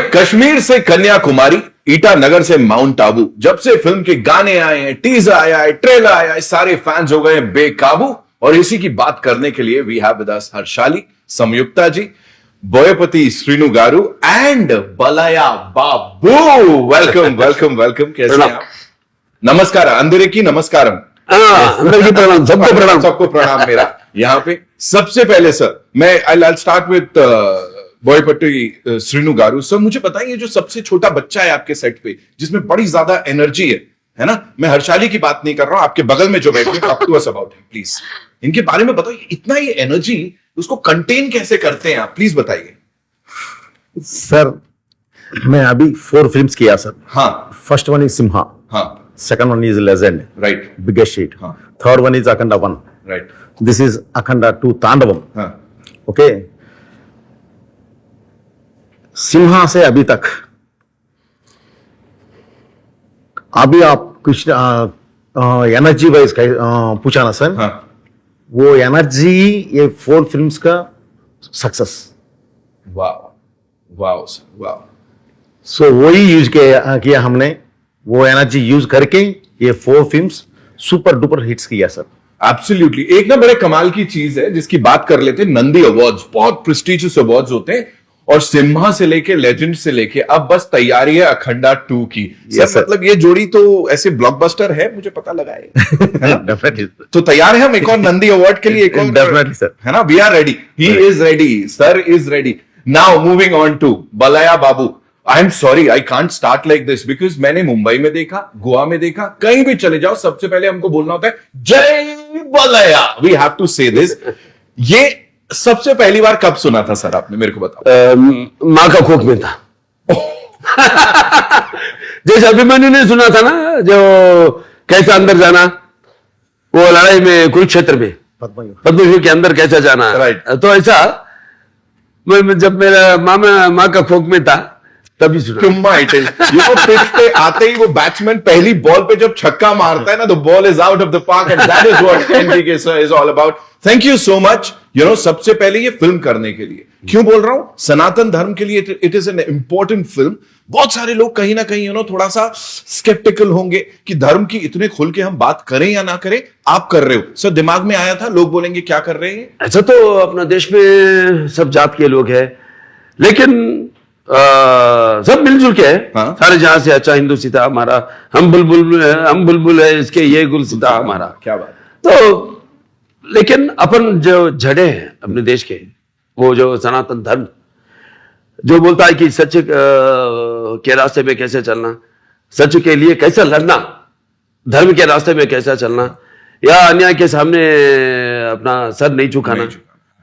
कश्मीर से कन्याकुमारी, ईटानगर से माउंट आबू, जब से फिल्म के गाने आए हैं, टीजर आया है, ट्रेलर आया है, सारे फैंस हो गए बेकाबू। और इसी की बात करने के लिए we have with us Harshali, Samyuktha ji, Boyapati Srinu garu and Balayya Babu. Welcome welcome welcome. कैसे हैं आप? नमस्कार, अंदर की नमस्कारम। अंदर की प्रणाम, सबको प्रणाम। सबको प्रणाम मेरा यहाँ पे। सबसे पहले सर मैं I start with Boyapati Srinu garu. Sir मुझे बताइए, जो सबसे छोटा बच्चा है आपके सेट पे, जिसमें बड़ी ज्यादा एनर्जी है ना, मैं हर्षाली की बात नहीं कर रहा हूं, आपके बगल में जो बैठे talk to us about him please. इनके बारे में बताइए, इतना ही एनर्जी उसको कंटेन कैसे करते हैं आप, प्लीज बताइए। सर मैं अभी 4 फिल्म्स किया सर। हाँ। फर्स्ट वन इज सिम्हा, हाँ, second one is Legend, right, biggest hit, हाँ, third one is Akhanda 1, right, this is Akhanda 2 Thandavam. हाँ, ओके, सिम्हा से अभी तक, अभी आप कुछ एनर्जी वाइज पूछा ना सर, हाँ, वो एनर्जी ये 4 फिल्म्स का सक्सेस। वाह वाह वाह। सो वही यूज किया हमने, वो एनर्जी यूज करके ये 4 फिल्म्स सुपर डुपर हिट्स किया सर। एब्सोल्युटली। एक ना बड़े कमाल की चीज है जिसकी बात कर लेते हैं, नंदी अवार्ड्स, बहुत प्रेस्टिजियस अवार्ड्स होते हैं, और सिम्हा से लेके लेजेंड से लेके अब बस तैयारी है अखंडा 2 की। Yes, मतलब ये जोड़ी तो ऐसे ब्लॉकबस्टर है, मुझे पता लगा है। डेफिनेटली तो तैयार है हम एक और नंदी अवार्ड के लिए, एक और डेफिनेटली सर, है ना। We are ready, he is ready, sir is ready. Now moving on to Balayya Babu. I am sorry, I can't start like this because मैंने मुंबई में देखा, गोवा में देखा, कहीं भी चले जाओ सबसे पहले हमको बोलना होता है जय बलया। वी हैव टू से दिस। ये सबसे पहली बार कब सुना था सर आपने, मेरे को बताओ। माँ का कोख में था। जैसे अभिमन्यु ने सुना था ना, जो कैसा अंदर जाना, वो लड़ाई में कुरुक्षेत्र में पद्मव्यूह के अंदर कैसा जाना, राइट। तो ऐसा मैं जब मेरा माँ का कोख में था तभी सुना। पिच पे आते ही वो बैट्समैन पहली बॉल पे जब छक्का मारता है ना, the ball is out of the park and that is what NBK sir is all about. Thank you so much. सबसे पहले ये फिल्म करने के लिए क्यों बोल रहा हूं, सनातन धर्म के लिए it is an important film. बहुत सारे लोग कहीं ना कहीं थोड़ा सा स्केप्टिकल होंगे कि धर्म की इतने खुल के हम बात करें या ना करें। आप कर रहे हो सर, दिमाग में आया था लोग बोलेंगे क्या कर रहे हैं। ऐसा तो अपना देश में सब जात के लोग हैं, लेकिन सब मिलजुल के है। हाँ? सारे जहां से अच्छा हिंदू सीता हमारा, हम बुलबुल है इसके, ये गुल सीता हमारा। क्या बात। तो लेकिन अपन जो जड़े हैं अपने देश के, वो जो सनातन धर्म जो बोलता है कि सच के रास्ते में कैसे चलना, सच के लिए कैसे लड़ना, धर्म के रास्ते में कैसा चलना, या अन्याय के सामने अपना सर नहीं झुकाना।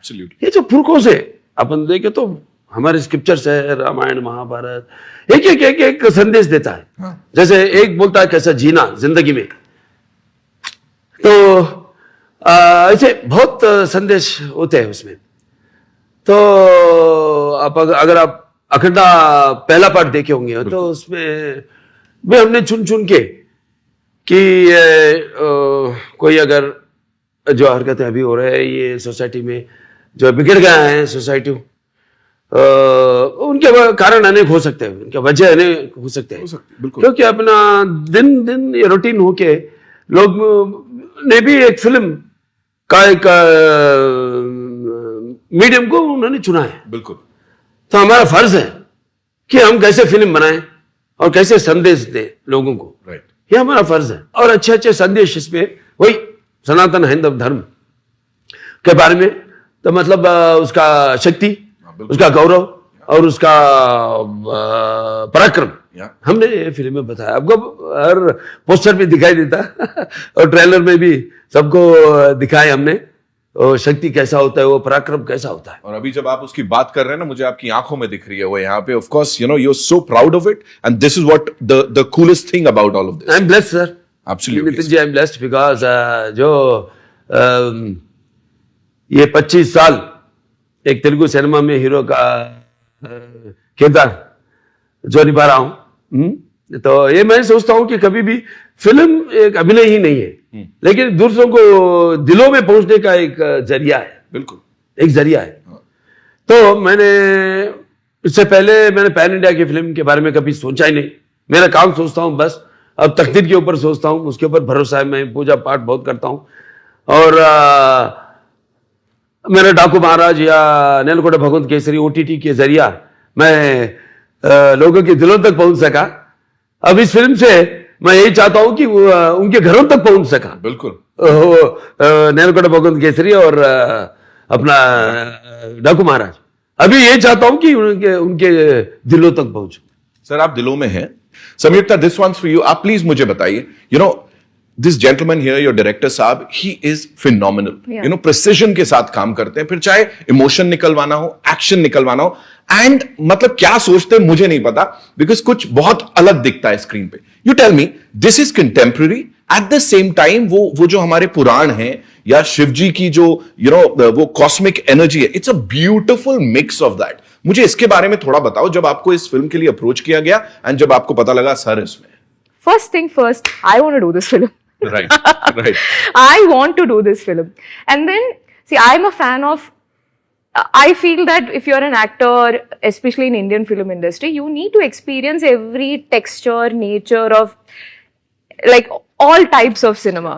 ये जो पुरखों से अपन देखे तो हमारे स्क्रिप्चर्स है, रामायण महाभारत, एक संदेश देता है। हाँ। जैसे एक बोलता है कैसा जीना जिंदगी में, तो ऐसे बहुत संदेश होते हैं उसमें। तो अगर आप अखंडा पहला पार्ट देखे होंगे तो उसमें भी हमने चुन के कि कोई अगर जो हरकतें अभी हो रहे हैं ये सोसाइटी में, जो बिगड़ गए हैं सोसाइटी, उनके कारण अनेक हो सकते हैं, उनके वजह अनेक हो सकते हैं, क्योंकि अपना दिन ये रूटीन होके लोग ने भी एक फिल्म का एक मीडियम को उन्होंने चुना है। बिल्कुल। तो हमारा फर्ज है कि हम कैसे फिल्म बनाएं और कैसे संदेश दें लोगों को, राइट। ये हमारा फर्ज है। और अच्छे अच्छे संदेश इसमें, वही सनातन हिंदू धर्म के बारे में, तो मतलब उसका शक्ति, उसका गौरव और उसका पराक्रम हमने ये फिल्म में बताया। आपको हर पोस्टर में दिखाई देता और ट्रेलर में भी सबको दिखाया हमने, और शक्ति कैसा होता है, वो पराक्रम कैसा होता है। और अभी जब आप उसकी बात कर रहे हैं ना, मुझे आपकी आंखों में दिख रही है वो यहाँ पे। Of course you are so proud of it and this is what the coolest thing about all of this. I am blessed sir, absolutely Nitin ji, I am blessed because जो ये 25 साल एक तेलुगु सिनेमा में हीरो का किरदार जो निभा रहा हूं, तो ये मैं सोचता हूं कि कभी भी फिल्म एक अभिनय ही नहीं है, लेकिन दूसरों को दिलों में पहुंचने का एक जरिया है। बिल्कुल, एक जरिया है। तो मैंने इससे पहले मैंने पैन इंडिया की फिल्म के बारे में कभी सोचा ही नहीं। मेरा काम सोचता हूँ बस, अब तकदीर के ऊपर सोचता हूँ, उसके ऊपर भरोसा है। मैं पूजा पाठ बहुत करता हूँ और मेरा डाकू महाराज या नेलकोटा भगवंत केसरी OTT के जरिया मैं लोगों के दिलों तक पहुंच सका। अब इस फिल्म से मैं यही चाहता हूं कि वो उनके घरों तक पहुंच सका। बिल्कुल। नेलकोटा भगवंत केसरी और अपना डाकू महाराज, अभी यही चाहता हूं कि उनके दिलों तक पहुंचूं। सर आप दिलों में हैं। Samyuktha, this one's for you. आप प्लीज मुझे बताइए, you know this gentleman here, your director साहब, he is phenomenal. You know precision के साथ काम करते हैं, फिर चाहे इमोशन निकलवाना हो, एक्शन निकलवाना हो, एंड मतलब क्या सोचते हैं मुझे नहीं पता, बिकॉज कुछ बहुत अलग दिखता है स्क्रीन पे। You tell me, this is contemporary at the same time वो जो हमारे पुराण हैं या शिव जी की जो यू नो वो कॉस्मिक एनर्जी है, it's a beautiful mix of that. मुझे इसके बारे में थोड़ा बताओ, जब आपको इस फिल्म के लिए अप्रोच किया गया एंड जब आपको पता लगा सर इसमें। First thing first, I want to do this film. Right, right. I want to do this film. And then, see, I'm a fan of, I feel that if you're an actor, especially in Indian film industry, you need to experience every texture, nature of, like, all types of cinema.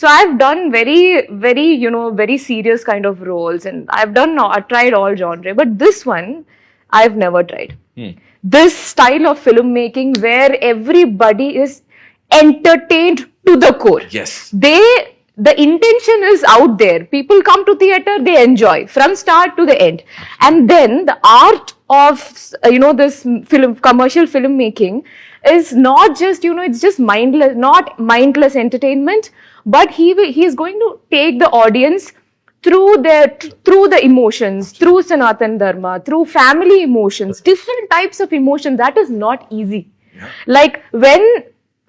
So I've done very, you know, very serious kind of roles, and I've tried all genre, but this one, I've never tried. This style of filmmaking where everybody is entertained to the core. Yes. The intention is out there. People come to theater, they enjoy from start to the end. And then the art of, you know, this commercial filmmaking is not just, you know, it's just not mindless entertainment, but he is going to take the audience through the emotions, through Sanatan Dharma, through family emotions, different types of emotions. That is not easy. Yeah. Like when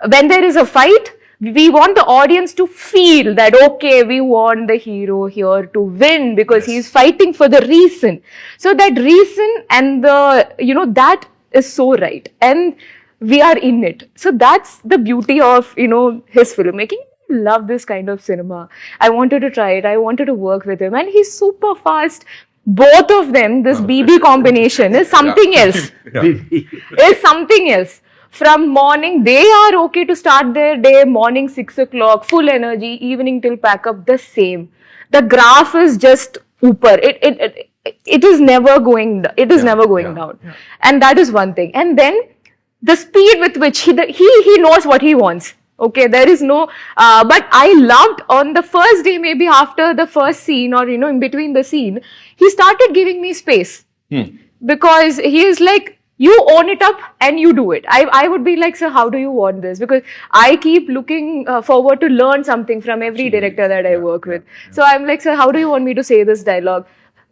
there is a fight, we want the audience to feel that, okay, we want the hero here to win because he is fighting for the reason. So that reason and that is so right. And we are in it. So that's the beauty of, his filmmaking. Love this kind of cinema. I wanted to try it. I wanted to work with him, and he's super fast. Both of them, this BB combination is something else. Is something else. From morning, they are okay to start their day. Morning 6 o'clock, full energy. Evening till pack up, the same. The graph is just upper. It is never going. It is never going down, and that is one thing. And then the speed with which he knows what he wants. Okay, there is no, but I loved on the first day, maybe after the first scene or, in between the scene, he started giving me space. Because he is like, you own it up and you do it. I would be like, sir, how do you want this? Because I keep looking forward to learn something from every director that I work with. So I'm like, sir, how do you want me to say this dialogue?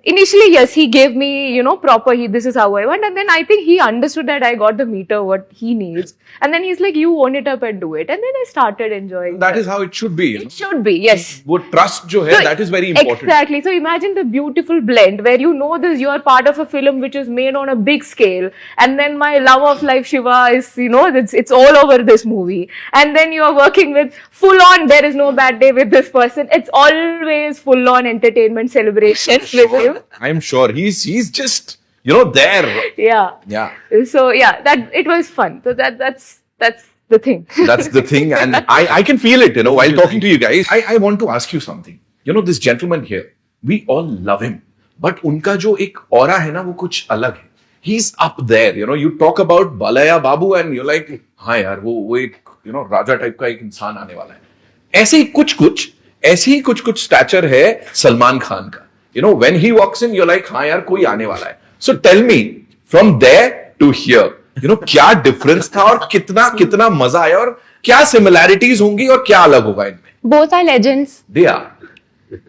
Initially, yes, he gave me, proper, this is how I want. And then I think he understood that I got the meter, what he needs. And then he's like, you own it up and do it. And then I started enjoying that. Is how it should be. It should be, yes. Wo trust jo hai, that is very important. Exactly. So imagine the beautiful blend where this, you are part of a film which is made on a big scale. And then my love of life, Shiva, is, it's all over this movie. And then you are working with full on, there is no bad day with this person. It's always full on entertainment celebration with him. I'm sure he's just there. Yeah. So that it was fun. So that's the thing. That's the thing, and I can feel it. While talking to you guys, I want to ask you something. This gentleman here, we all love him, but unka jo ek aura hai na, wo kuch alag hai. He's up there. You talk about Balaya Babu, and you're like, हाँ यार, वो एक राजा type का एक इंसान आने वाला है. ऐसे ही कुछ स्टैचर है सलमान खान का. When he walks in, you're like, हाँ यार, कोई आने वाला है. So tell me, from there to here, क्या डिफरेंस था और कितना मजा आया और क्या सिमिलैरिटीज होंगी और क्या अलग होगा इनमें? Both are legends. They are.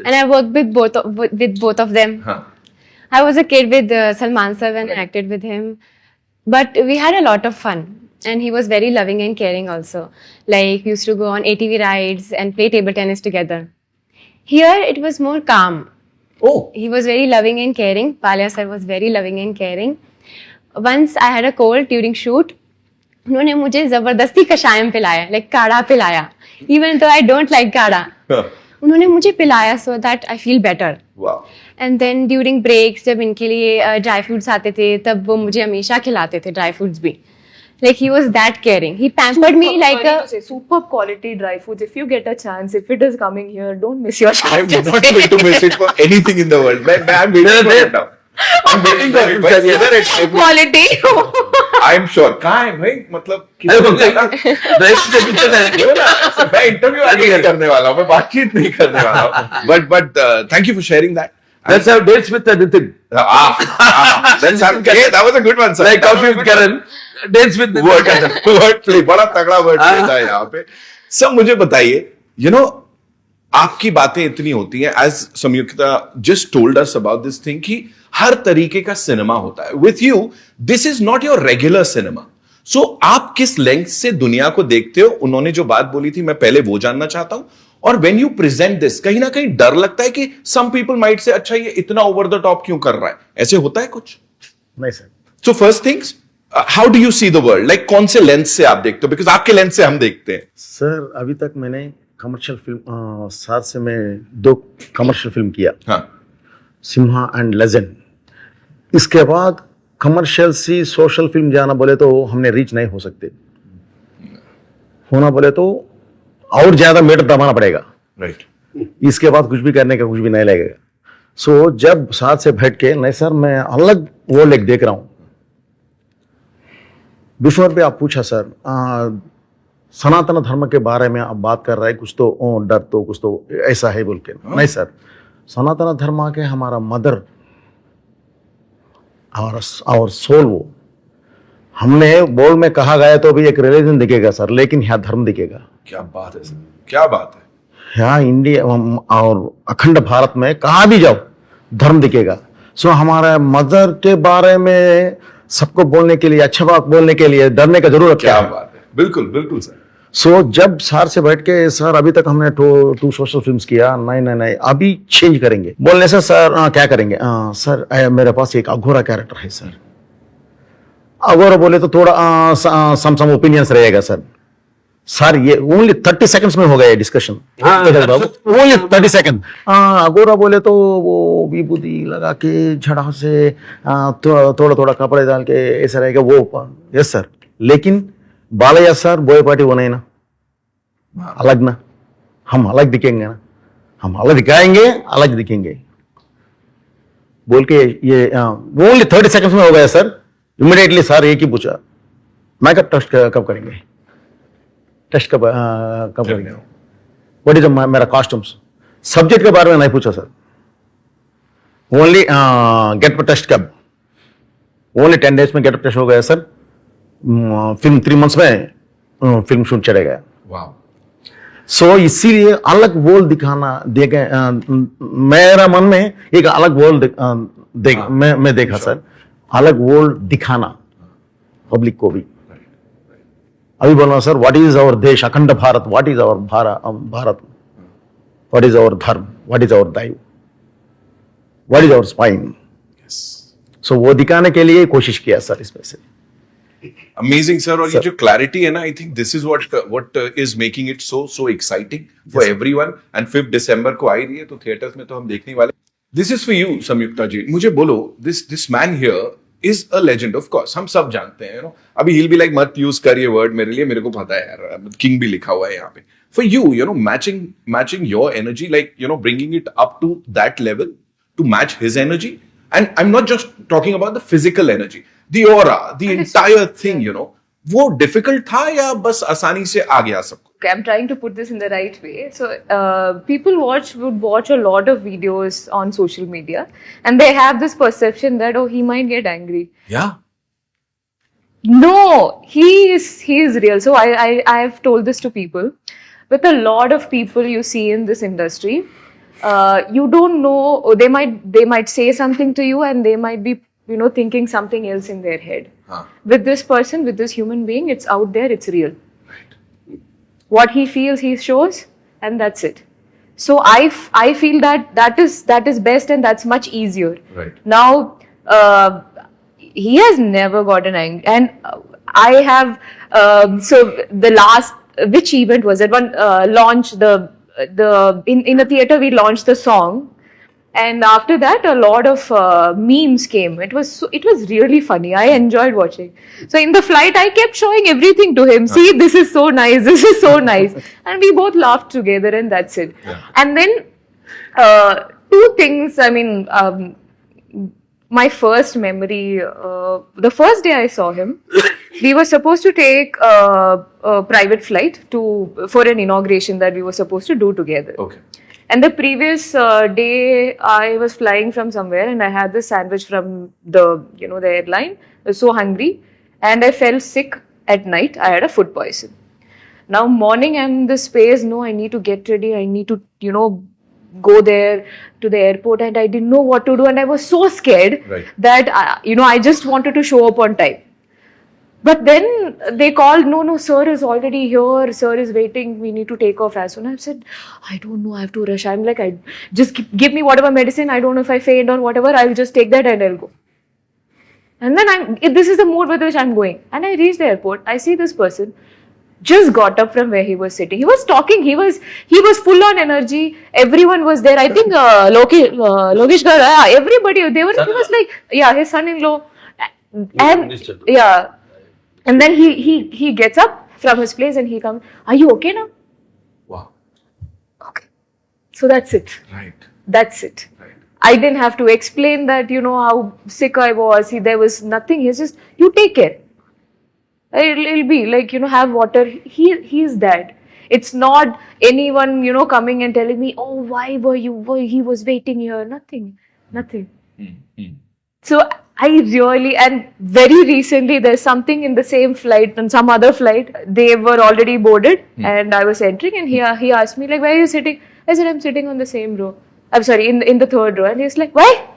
And I worked with both of them. Huh. I was a kid with Salman sir and acted with him. But we had a lot of fun. And he was very loving and caring also. Like, we used to go on ATV rides and play table tennis together. Here, it was more calm. Oh. He was very loving and caring. Palya sir was very loving and caring. Once I had a cold during shoot. उन्होंने मुझे जबरदस्ती कषायम पिलाया, like काढ़ा पिलाया. Even though I don't like काढ़ा. उन्होंने मुझे पिलाया so that I feel better. Wow. And then during breaks जब इनके लिए ड्राई फ्रूट्स आते थे तब वो मुझे हमेशा खिलाते थे ड्राई फ्रूट्स भी. Like he was that caring. He pampered me like sorry a. to say, super quality dry foods. If you get a chance, if it is coming here, don't miss your chance. I'm not going to miss it for anything in the world. I'm waiting for it now. I'm waiting for it. But whether it's Quality. I'm sure. कहाँ है भाई? मतलब अरे dry से पीछे जाएंगे. मैं interview आगे नहीं करने वाला हूँ, मैं बातचीत नहीं करने वाला हूँ. But thank you for sharing that. Let's have dates with Nitin. Let's have. Hey, that was a good one, sir. Like coffee with Karan. Dates with word play, बड़ा तगड़ा वर्ड प्ले था यहाँ पे. सब मुझे बताइए, आपकी बातें इतनी होती हैं, as Samyuktha just told us about this thing, कि हर तरीके का सिनेमा होता है. With you this is not your regular cinema. So आप किस लेंथ से दुनिया को देखते हो? उन्होंने जो बात बोली थी, मैं पहले वो जानना चाहता हूं. और व्हेन यू प्रेजेंट दिस, कहीं ना कहीं डर लगता है कि सम पीपल माइट से, अच्छा ये इतना ओवर द टॉप क्यों कर रहा है? ऐसे होता है कुछ? नहीं sir. So first things, how do you see the world? Like कौन से लेंस से आप देखते हो? बिकॉज आपके लेंस से हम देखते हैं. सर अभी तक मैंने कमर्शियल फिल्म 7 से मैं 2 कमर्शियल फिल्म किया. हाँ. Simha and legend. इसके बाद कमर्शियल सी सोशल फिल्म जाना बोले तो हमने रीच नहीं हो सकते. होना बोले तो और ज्यादा मीटर दबाना पड़ेगा. राइट. इसके बाद कुछ भी करने का कुछ भी नहीं लगेगा. सो जब साथ से बैठ के, नहीं सर मैं अलग वो लेक देख रहा हूं. बिफोर भी आप पूछा सर, सनातन धर्म के बारे में आप बात कर रहे हैं, कुछ तो डर तो कुछ तो ऐसा है बोल के. नहीं सर, सनातन धर्म के हमारा मदर और सोल, वो हमने बोल में कहा गया तो भी एक रिलीजन दिखेगा सर, लेकिन यहाँ धर्म दिखेगा. क्या बात है सर, क्या बात है. यहाँ इंडिया और अखंड भारत में कहाँ भी जाओ धर्म दिखेगा. सो हमारा मदर के बारे में सबको बोलने के लिए, अच्छा बात बोलने के लिए डरने का जरूरत क्या है. बात है. बिल्कुल बिल्कुल सर. सो जब सर से बैठ के, सर अभी तक हमने 2 सोशल फिल्म्स किया, नहीं अभी चेंज करेंगे. बोलने से सर क्या करेंगे? सर मेरे पास एक अघोरा कैरेक्टर है सर. अघोरा बोले तो थोड़ा सम ओपिनियंस रहेगा सर. सर ये ओनली 30 सेकंड्स में हो गया डिस्कशन. Only 30 second. अघोरा बोले तो वो विभूति लगा के झड़ा से थोड़ा थोड़ा कपड़े डाल के ऐसा रहेगा वो. Yes sir. लेकिन बालैया सर बोयपाटी वो नहीं ना, अलग ना. हम अलग दिखेंगे ना, हम अलग दिखाएंगे, अलग दिखेंगे बोल के. ये ओनली 30 सेकंड्स में हो गया सर. इमीडिएटली सर एक ही पूछा, मेकअप टेस्ट कब करेंगे? टेस्ट कब करेंगे? व्हाट इज मेरा कॉस्ट्यूम्स. सब्जेक्ट के बारे में नहीं पूछा सर. ओनली गेटअप टेस्ट कब? ओनली 10 डेज में गेटअप टेस्ट हो गया सर. फिल्म 3 मंथ्स में फिल्म शूट चले गया. वाह. सो इसीलिए अलग वर्ल्ड दिखाना देखे. मेरा मन में एक अलग वर्ल्ड मैं देखा सर. अलग वर्ल्ड दिखाना पब्लिक को भी. अभी बोलना sir, what is our desh akhand Bharat, what is our Bharat, what is our dharma, what is our daiv, what is our spine. सो वो दिखाने के लिए कोशिश किया सर इसमें से. Amazing sir. और ये जो क्लैरिटी है ना, I think this is what is making it so exciting for everyone. And 5 दिसंबर को आ ही रही है, तो थिएटर्स में तो हम देखने वाले. This is for you Sanyukta जी. मुझे बोलो, this man here is a legend. Of course हम सब जानते हैं, अभी he'll be like, मत यूज कर ये वर्ड मेरे लिए, मेरे को पता है यार, किंग भी लिखा हुआ है यहाँ पे. For you matching your energy, like bringing it up to that level to match his energy. And I am not just talking about the physical energy, the aura, the entire thing, वो difficult था या बस आसानी से आ गया सबको? Okay, I'm trying to put this in the right way. So, people would watch a lot of videos on social media, and they have this perception that, oh, he might get angry. Yeah. No, he is real. So I've told this to people. With a lot of people you see in this industry, you don't know. They might say something to you, and they might be thinking something else in their head. With this person, with this human being, it's out there. It's real. What he feels, he shows, and that's it. So I feel that is best, and that's much easier. Right. Now, he has never gotten angry, and I have. So the last, which event was it? One launch in the theater we launched the song, And after that, a lot of memes came. It was really funny. I enjoyed watching. So in the flight, I kept showing everything to him. See, this is so nice. This is so nice. And we both laughed together, and that's it. And then two things. I mean, my first memory. The first day I saw him, we were supposed to take a private flight for an inauguration that we were supposed to do together. Okay. And the previous day, I was flying from somewhere, and I had this sandwich from the airline. I was so hungry, and I fell sick at night. I had a food poison. Now morning, I'm in the space. No, I need to get ready. I need to go there to the airport, and I didn't know what to do, and I was so scared that I just wanted to show up on time. But then they called, no, sir is already here. Sir is waiting. We need to take off as soon. I said, I don't know. I have to rush. I'm like, just give me whatever medicine. I don't know if I faint or whatever. I'll just take that and I'll go. And then this is the mood with which I'm going. And I reach the airport. I see this person just got up from where he was sitting. He was talking. He was full on energy. Everyone was there. I think Lokesh Gar, everybody. He was like, his son-in-law. And yeah. And then he gets up from his place and he comes, are you okay now? Wow. Okay. So that's it. Right. That's it. Right. I didn't have to explain that, how sick I was. There was nothing. He's just, you take care. It'll be like, have water. He's that. It's not anyone, coming and telling me, oh, why he was waiting here. Nothing. So I really, and very recently, there's something in the same flight, on some other flight, they were already boarded and I was entering, and he asked me, like, where are you sitting? I said, I'm sitting on the same row. I'm sorry, in the third row. And he's like, why?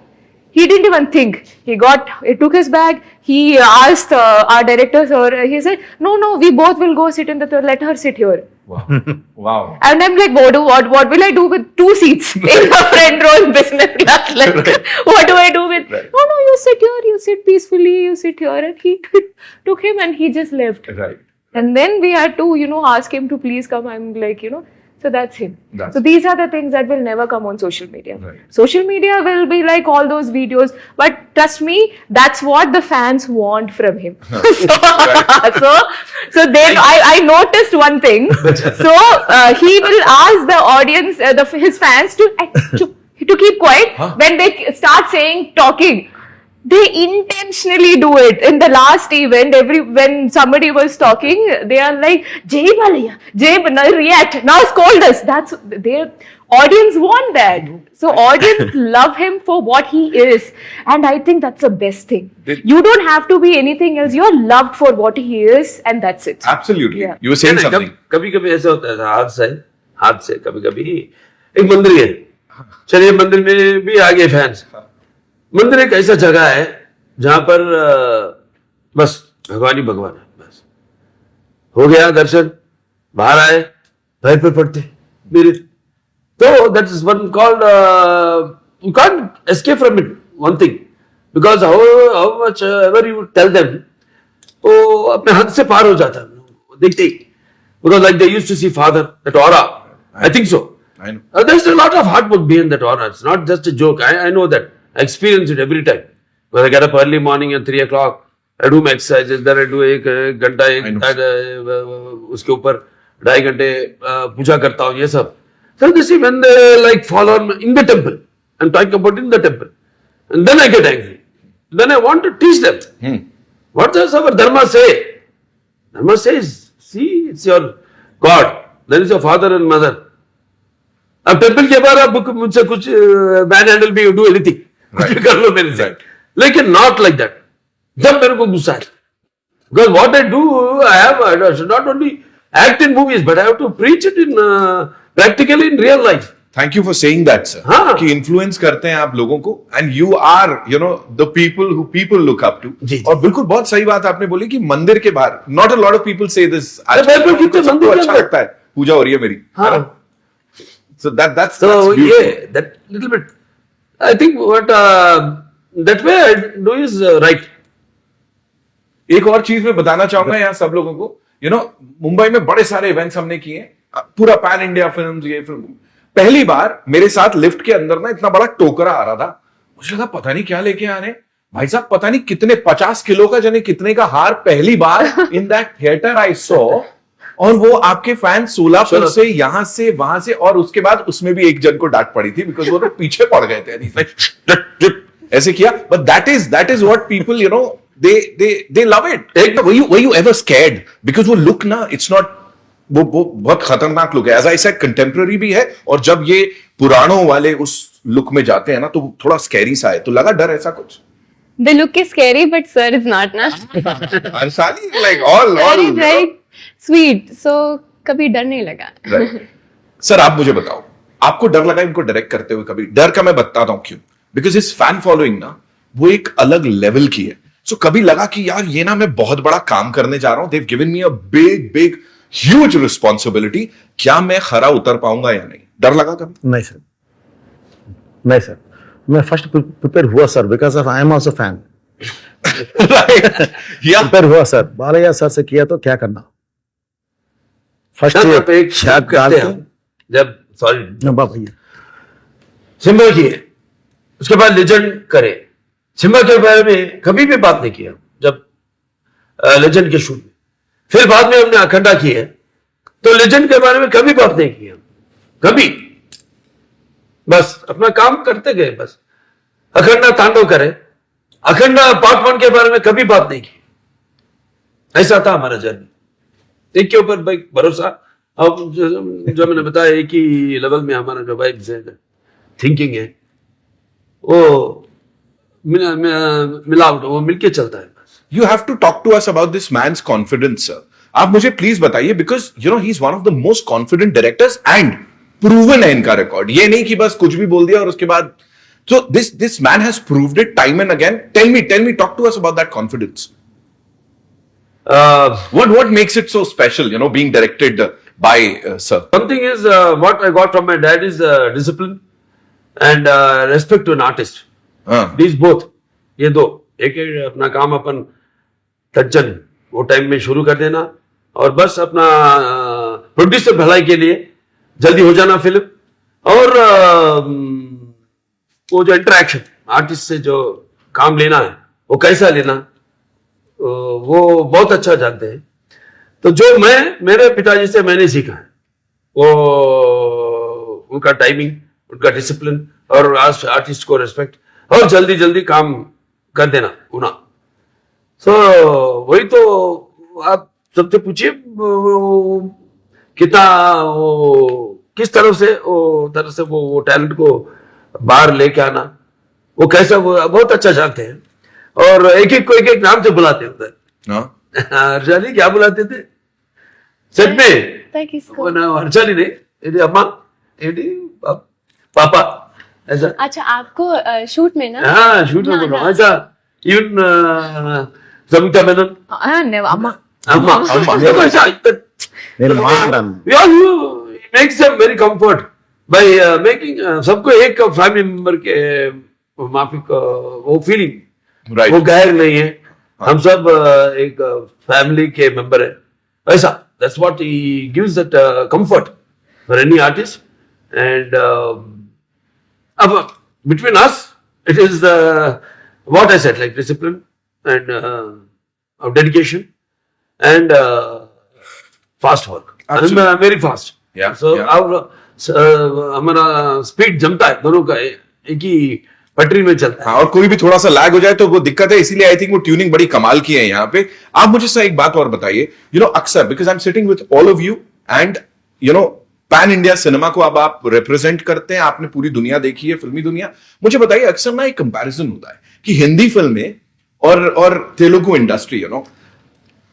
He didn't even think. He took his bag. He asked our director, sir, he said, no, we both will go sit in the third, let her sit here. Wow. Wow. And I'm like, what will I do with 2 seats in the front row in business class? Like, what do I do with? Right. No, you sit here, you sit peacefully, you sit here. And he took him and he just left. Right. And then we had to, ask him to please come. I'm like, so that's him. That's so these are the things that will never come on social media. Right. Social media will be like all those videos, but trust me, that's what the fans want from him. So then I noticed one thing. So he will ask the audience, his fans to keep quiet when they start talking. They intentionally do it. In the last event, when somebody was talking, they are like, Jai Balaya, react, now scold us. That's their audience want that. So audience love him for what he is. And I think that's the best thing. You don't have to be anything else. You're loved for what he is, and that's it. Absolutely. Yeah. You were saying something. कभी ऐसा होता है हाथ से कभी एक मंदिर है, चलिए मंदिर में भी आ गए फैंस। मंदिर एक ऐसा जगह है जहां पर बस भगवान ही भगवान है, बस हो गया दर्शन, बाहर आए, पैर पे पड़ते मेरे, तो that is one called you can't escape from it one thing, because how much ever you tell them, वो अपने हाथ से पार हो जाता है देखते ही, because like they used to see father, that aura, I think so, there's a lot of hard work behind that aura. It's not just a joke. I know that. I experience it every time. When I get up early morning at 3 o'clock, I do my exercises, then I do एक घंटा उसके ऊपर 2.5 घंटे पूजा करता हूँ, ये सब. So they see when they like fall on in the temple, I'm talking about in the temple, and then I get angry. Then I want to teach them. What does our dharma say? Dharma says, see, it's your God, then it's your father and mother. अब temple के बाहर आप मुझसे कुछ ban handle भी do anything, कुछ भी कर लो मेरे से, लेकिन नॉट लाइक दैट. जब मेरे को गुस्सा है, because what I do, I have not only act in movies but I have to preach it in practically in real life. Thank you for saying that sir, कि influence करते हैं आप लोगों को, and you are the people who people look up to. और बिल्कुल बहुत सही बात आपने बोली कि मंदिर के बाहर, not a lot of people से दिस, अच्छा लगता है, पूजा हो रही है मेरी. So that's beautiful. Yeah, that little bit. I think what that way I do is right. एक और चीज मैं बताना चाहूंगा यहाँ सब लोगों को, मुंबई में बड़े सारे इवेंट्स हमने किए, पूरा पैन इंडिया फिल्म्स, ये फिल्म, पहली बार मेरे साथ लिफ्ट के अंदर ना इतना बड़ा टोकरा आ रहा था, मुझे लगा पता नहीं क्या लेके आ रहे हैं भाई साहब, पता नहीं कितने 50 किलो का जाने कितने का हार पहली बार in that theatre I saw. और वो आपके फैन सोलापुर से यहां से वहां से, और उसके बाद उसमें भी एक जन को डांट पड़ी थी बिकॉज वो तो पीछे पड़ गए थे, ऐसे किया। But that is what people you know they love it। एक were you ever scared because वो लुक ना इट्स नॉट, वो बहुत खतरनाक लुक है, एज आई सेड कंटेम्प्रेरी भी है, और जब ये पुराणों वाले उस लुक में जाते हैं ना तो थोड़ा स्कैरी सा है, तो लगा डर ऐसा कुछ? The look is scary, but sir is not, na? Ansari like all Very sweet. So कभी डर नहीं लगा. right. सर आप मुझे बताओ, आपको डर लगा इनको डायरेक्ट करते हुए कभी? डर का मैं बताता हूं क्यों, बिकॉज इस फैन फॉलोइंग ना वो एक अलग लेवल की है। सो कभी लगा कि यार ये ना मैं बहुत बड़ा काम करने जा रहा हूं, they've given me a big huge responsibility, क्या मैं खरा उतर पाऊंगा या नहीं? डर लगा कभी? नहीं सर, नहीं सर, मैं फर्स्ट प्रिपेयर हुआ sir, because of I am also fan. Prepare हुआ सर, बालैया सर से किया तो क्या करना, फर्स्ट जब एक शाप करते हैं, जब सॉरी भैया सिम्बा किए, उसके बाद लेजेंड करे। सिम्बा के बारे में कभी भी बात नहीं किया जब लेजेंड के शूट में, फिर बाद में हमने अखंडा की है तो लेजेंड के बारे में कभी बात नहीं किया, कभी, बस अपना काम करते गए। बस अखंडा तांडव करे, अखंडा पार्ट 1 के बारे में कभी बात नहीं की। ऐसा था हमारा जर्नी, एक के ऊपर भाई भरोसा। अब जो मैंने बताया एक ही लेवल में हमारा जो भाई थिंकिंग है वो मिलावट, वो मिलके चलता है। बस You have to talk to us about this man's confidence, sir. आप मुझे प्लीज बताइए, because you know he is one of the most confident directors and proven है इनका रिकॉर्ड, ये नहीं कि बस कुछ भी बोल दिया और उसके बाद। So this man has proved it time and again. Tell me, talk to us about that confidence. What makes it so special, you know, being directed by sir? Something is what I got from my dad is discipline and respect to an artist. These both, ये दो, एक अपना काम अपन तज्जन वो time में शुरू कर देना और बस अपना प्रोड्यूसर भलाई के लिए जल्दी हो जाना फिल्म, और वो जो इंटरेक्शन आर्टिस्ट से जो काम लेना है वो कैसा लेना वो बहुत अच्छा जानते हैं। तो जो मैं मेरे पिताजी से मैंने सीखा है वो उनका टाइमिंग, उनका डिसिप्लिन और आर्टिस्ट को रिस्पेक्ट और जल्दी जल्दी काम कर देना होना। सो वही तो आप सबसे पूछिए कितना वो किस तरह से वो टैलेंट को बाहर लेके आना, वो कैसा, वो बहुत अच्छा जानते हैं। और एक एक को एक एक नाम से बुलाते हैं। हर्षाली क्या बुलाते थे सेट में? वो ना हर्षाली नहीं, यदि अम्मा, यदि पापा, ऐसा। अच्छा आपको शूट में ना? हाँ शूट में बोल रहा हूँ ऐसा। इवन समिता मेनन, अम्मा makes them very comfort by making सबको एक फैमिली मेंबर के माफिक वो फीलिंग, Right. वो गैर नहीं है, हम सब एक फैमिली के मेंबर है, ऐसा। That's what he gives that comfort for any artist. And between us it is what I said, like discipline and dedication and fast work. Absolutely. I'm very fast. Yeah, So yeah. हमारा speed जमता है, दोनों का एक ही पटरी में चलता है। हाँ, और कोई भी थोड़ा सा लैग हो जाए तो वो दिक्कत है, इसीलिए आई थिंक वो ट्यूनिंग बड़ी कमाल की है यहाँ पे। आप मुझे सर एक बात और बताइए, यू नो अक्सर because I am sitting with all of you and you know pan India cinema को अब आप रिप्रेजेंट करते हैं, आपने पूरी दुनिया देखी है, फिल्मी दुनिया। मुझे बताइए, अक्सर ना एक कंपैरिजन होता है कि हिंदी फिल्में और तेलुगु इंडस्ट्री, यू नो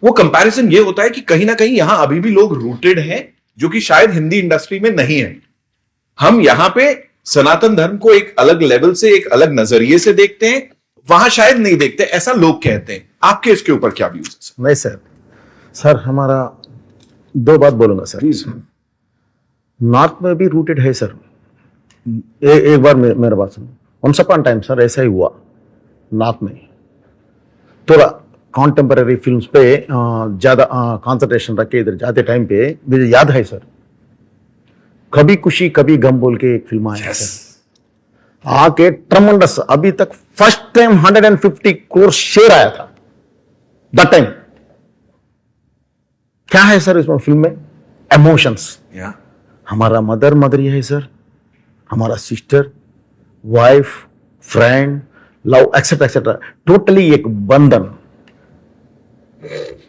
वो कंपैरिजन ये होता है कि कहीं ना कहीं यहां अभी भी लोग रूटेड हैं जो कि शायद हिंदी इंडस्ट्री में नहीं है। हम यहां पे सनातन धर्म को एक अलग लेवल से, एक अलग नजरिए से देखते हैं, वहां शायद नहीं देखते, ऐसा लोग कहते हैं। आपके इसके ऊपर क्या व्यूज है? नहीं सर हमारा दो बात बोलूंगा सर। नॉर्थ में भी रूटेड है सर। एक बार मेरा बात सुनो, वंस अपॉन टाइम सर ऐसा ही हुआ नॉर्थ में, थोड़ा कॉन्टेम्पररी फिल्म्स पे ज्यादा कंसंट्रेशन रखे इधर जाते टाइम पे। मुझे याद है सर, कभी खुशी कभी गम बोल के एक फिल्म आया सर, आके ट्रमेंडस, अभी तक फर्स्ट टाइम 150 करोड़ शेयर आया था दैट टाइम। क्या है सर इसमें फिल्म में? इमोशंस। हमारा मदर ये है सर, हमारा sister, wife, friend, love etcetera etcetera, totally एक बंधन।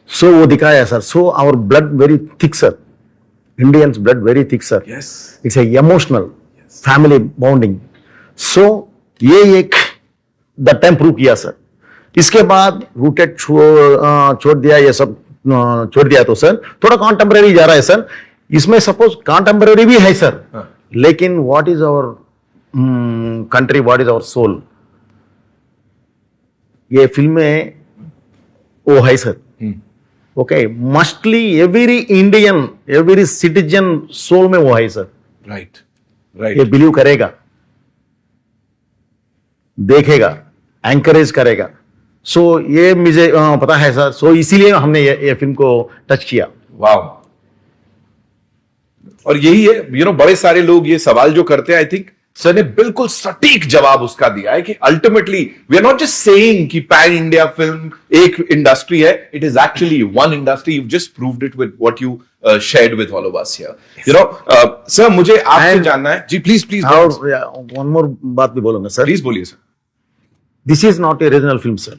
सो वो दिखाया sir. So our blood very thick sir, Indians blood very thick sir. It's a emotional family bonding. So ये एक द टाइम प्रूव किया सर। इसके बाद रूटेड छोड़ दिया, ये सब छोड़ दिया तो सर थोड़ा कॉन्टेम्पररी जा रहा है सर। इसमें सपोज कॉन्टेम्पररी भी है सर, लेकिन what is our country, what is our soul, ये फिल्म में वो है sir. Okay, mostly every Indian, every citizen soul में वो है सर। राइट ये बिलीव करेगा, देखेगा, एंकरेज करेगा। सो ये मुझे पता है सर। सो इसीलिए हमने ये फिल्म को टच किया। वाह। और यही है, बड़े सारे लोग ये सवाल जो करते हैं, आई थिंक सर ने बिल्कुल सटीक जवाब उसका दिया है कि ultimately we are not just saying कि पैन इंडिया फिल्म एक इंडस्ट्री है, it is actually one industry. You just proved it with what you shared with all of us here. Sir मुझे आपसे जानना है जी, प्लीज प्लीज। और one more बात भी बोलूंगा सर। प्लीज बोलिए sir. This is not a regional film sir,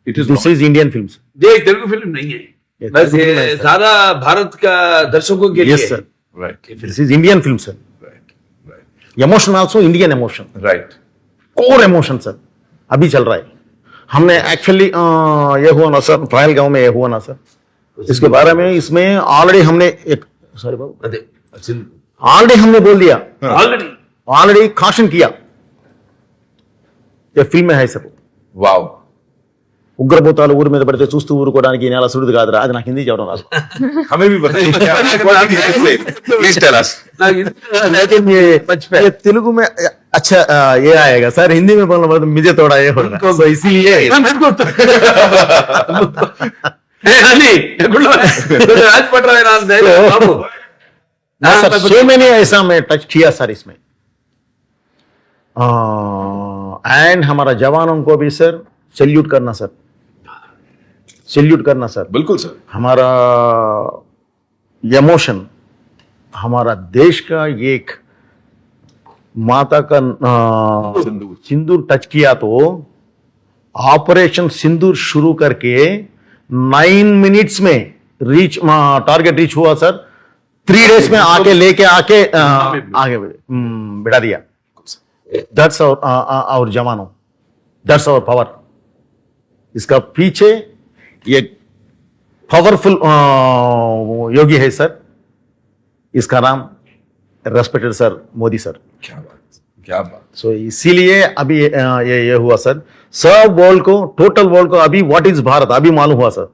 it is this is Indian film sir. ये एक तेलुगु फिल्म नहीं है, बस ये सारा भारत का दर्शकों के लिए। Yes sir, right this is Indian film sir. Emotion also Indian emotion, right, core emotion sir अभी चल रहा है। हमने एक्चुअली ये हुआ ना सर, ट्रायल गांव में ये हुआ ना सर, इसके बारे में इसमें ऑलरेडी हमने एक सॉरी बाबू ऑलरेडी हमने बोल दिया, ऑलरेडी काशन किया। ये फिल्म में है सर। వావ్, ఉగ్రభూతాలు ఊరి మీద పడితే చూస్తూ ఊరుకోవడానికి ఈ నేల సుడిది కాదురా, అది నాకు హిందీ చెప్పడం రాదు। हमें भी बताइए प्लीज टेल अस। लेकिन ये तेलुगु में अच्छा ये आएगा सर, हिंदी में बोलना पड़ता मुझे थोड़ा ये होगा, तो इसीलिए सो मैंने ऐसा मैं टच किया सर इसमें। एंड हमारा जवानों को भी सर सैल्यूट करना सर, सैल्यूट करना सर। बिल्कुल सर। हमारा इमोशन, हमारा देश का एक माता का सिंदूर टच किया तो ऑपरेशन सिंदूर शुरू करके 9 मिनट्स में रीच टारगेट रीच हुआ सर। 3 डेज में आके लेके आके आगे बिठा दिया। दैट्स आवर जवानों, दैट्स आवर पावर। इसका पीछे ये पावरफुल योगी है सर, इसका नाम रेस्पेक्टेड सर मोदी सर। क्या बात, क्या बात। सो इसीलिए अभी ये हुआ सर। सब वर्ल्ड को, टोटल वर्ल्ड को अभी व्हाट इज भारत अभी मालूम हुआ सर।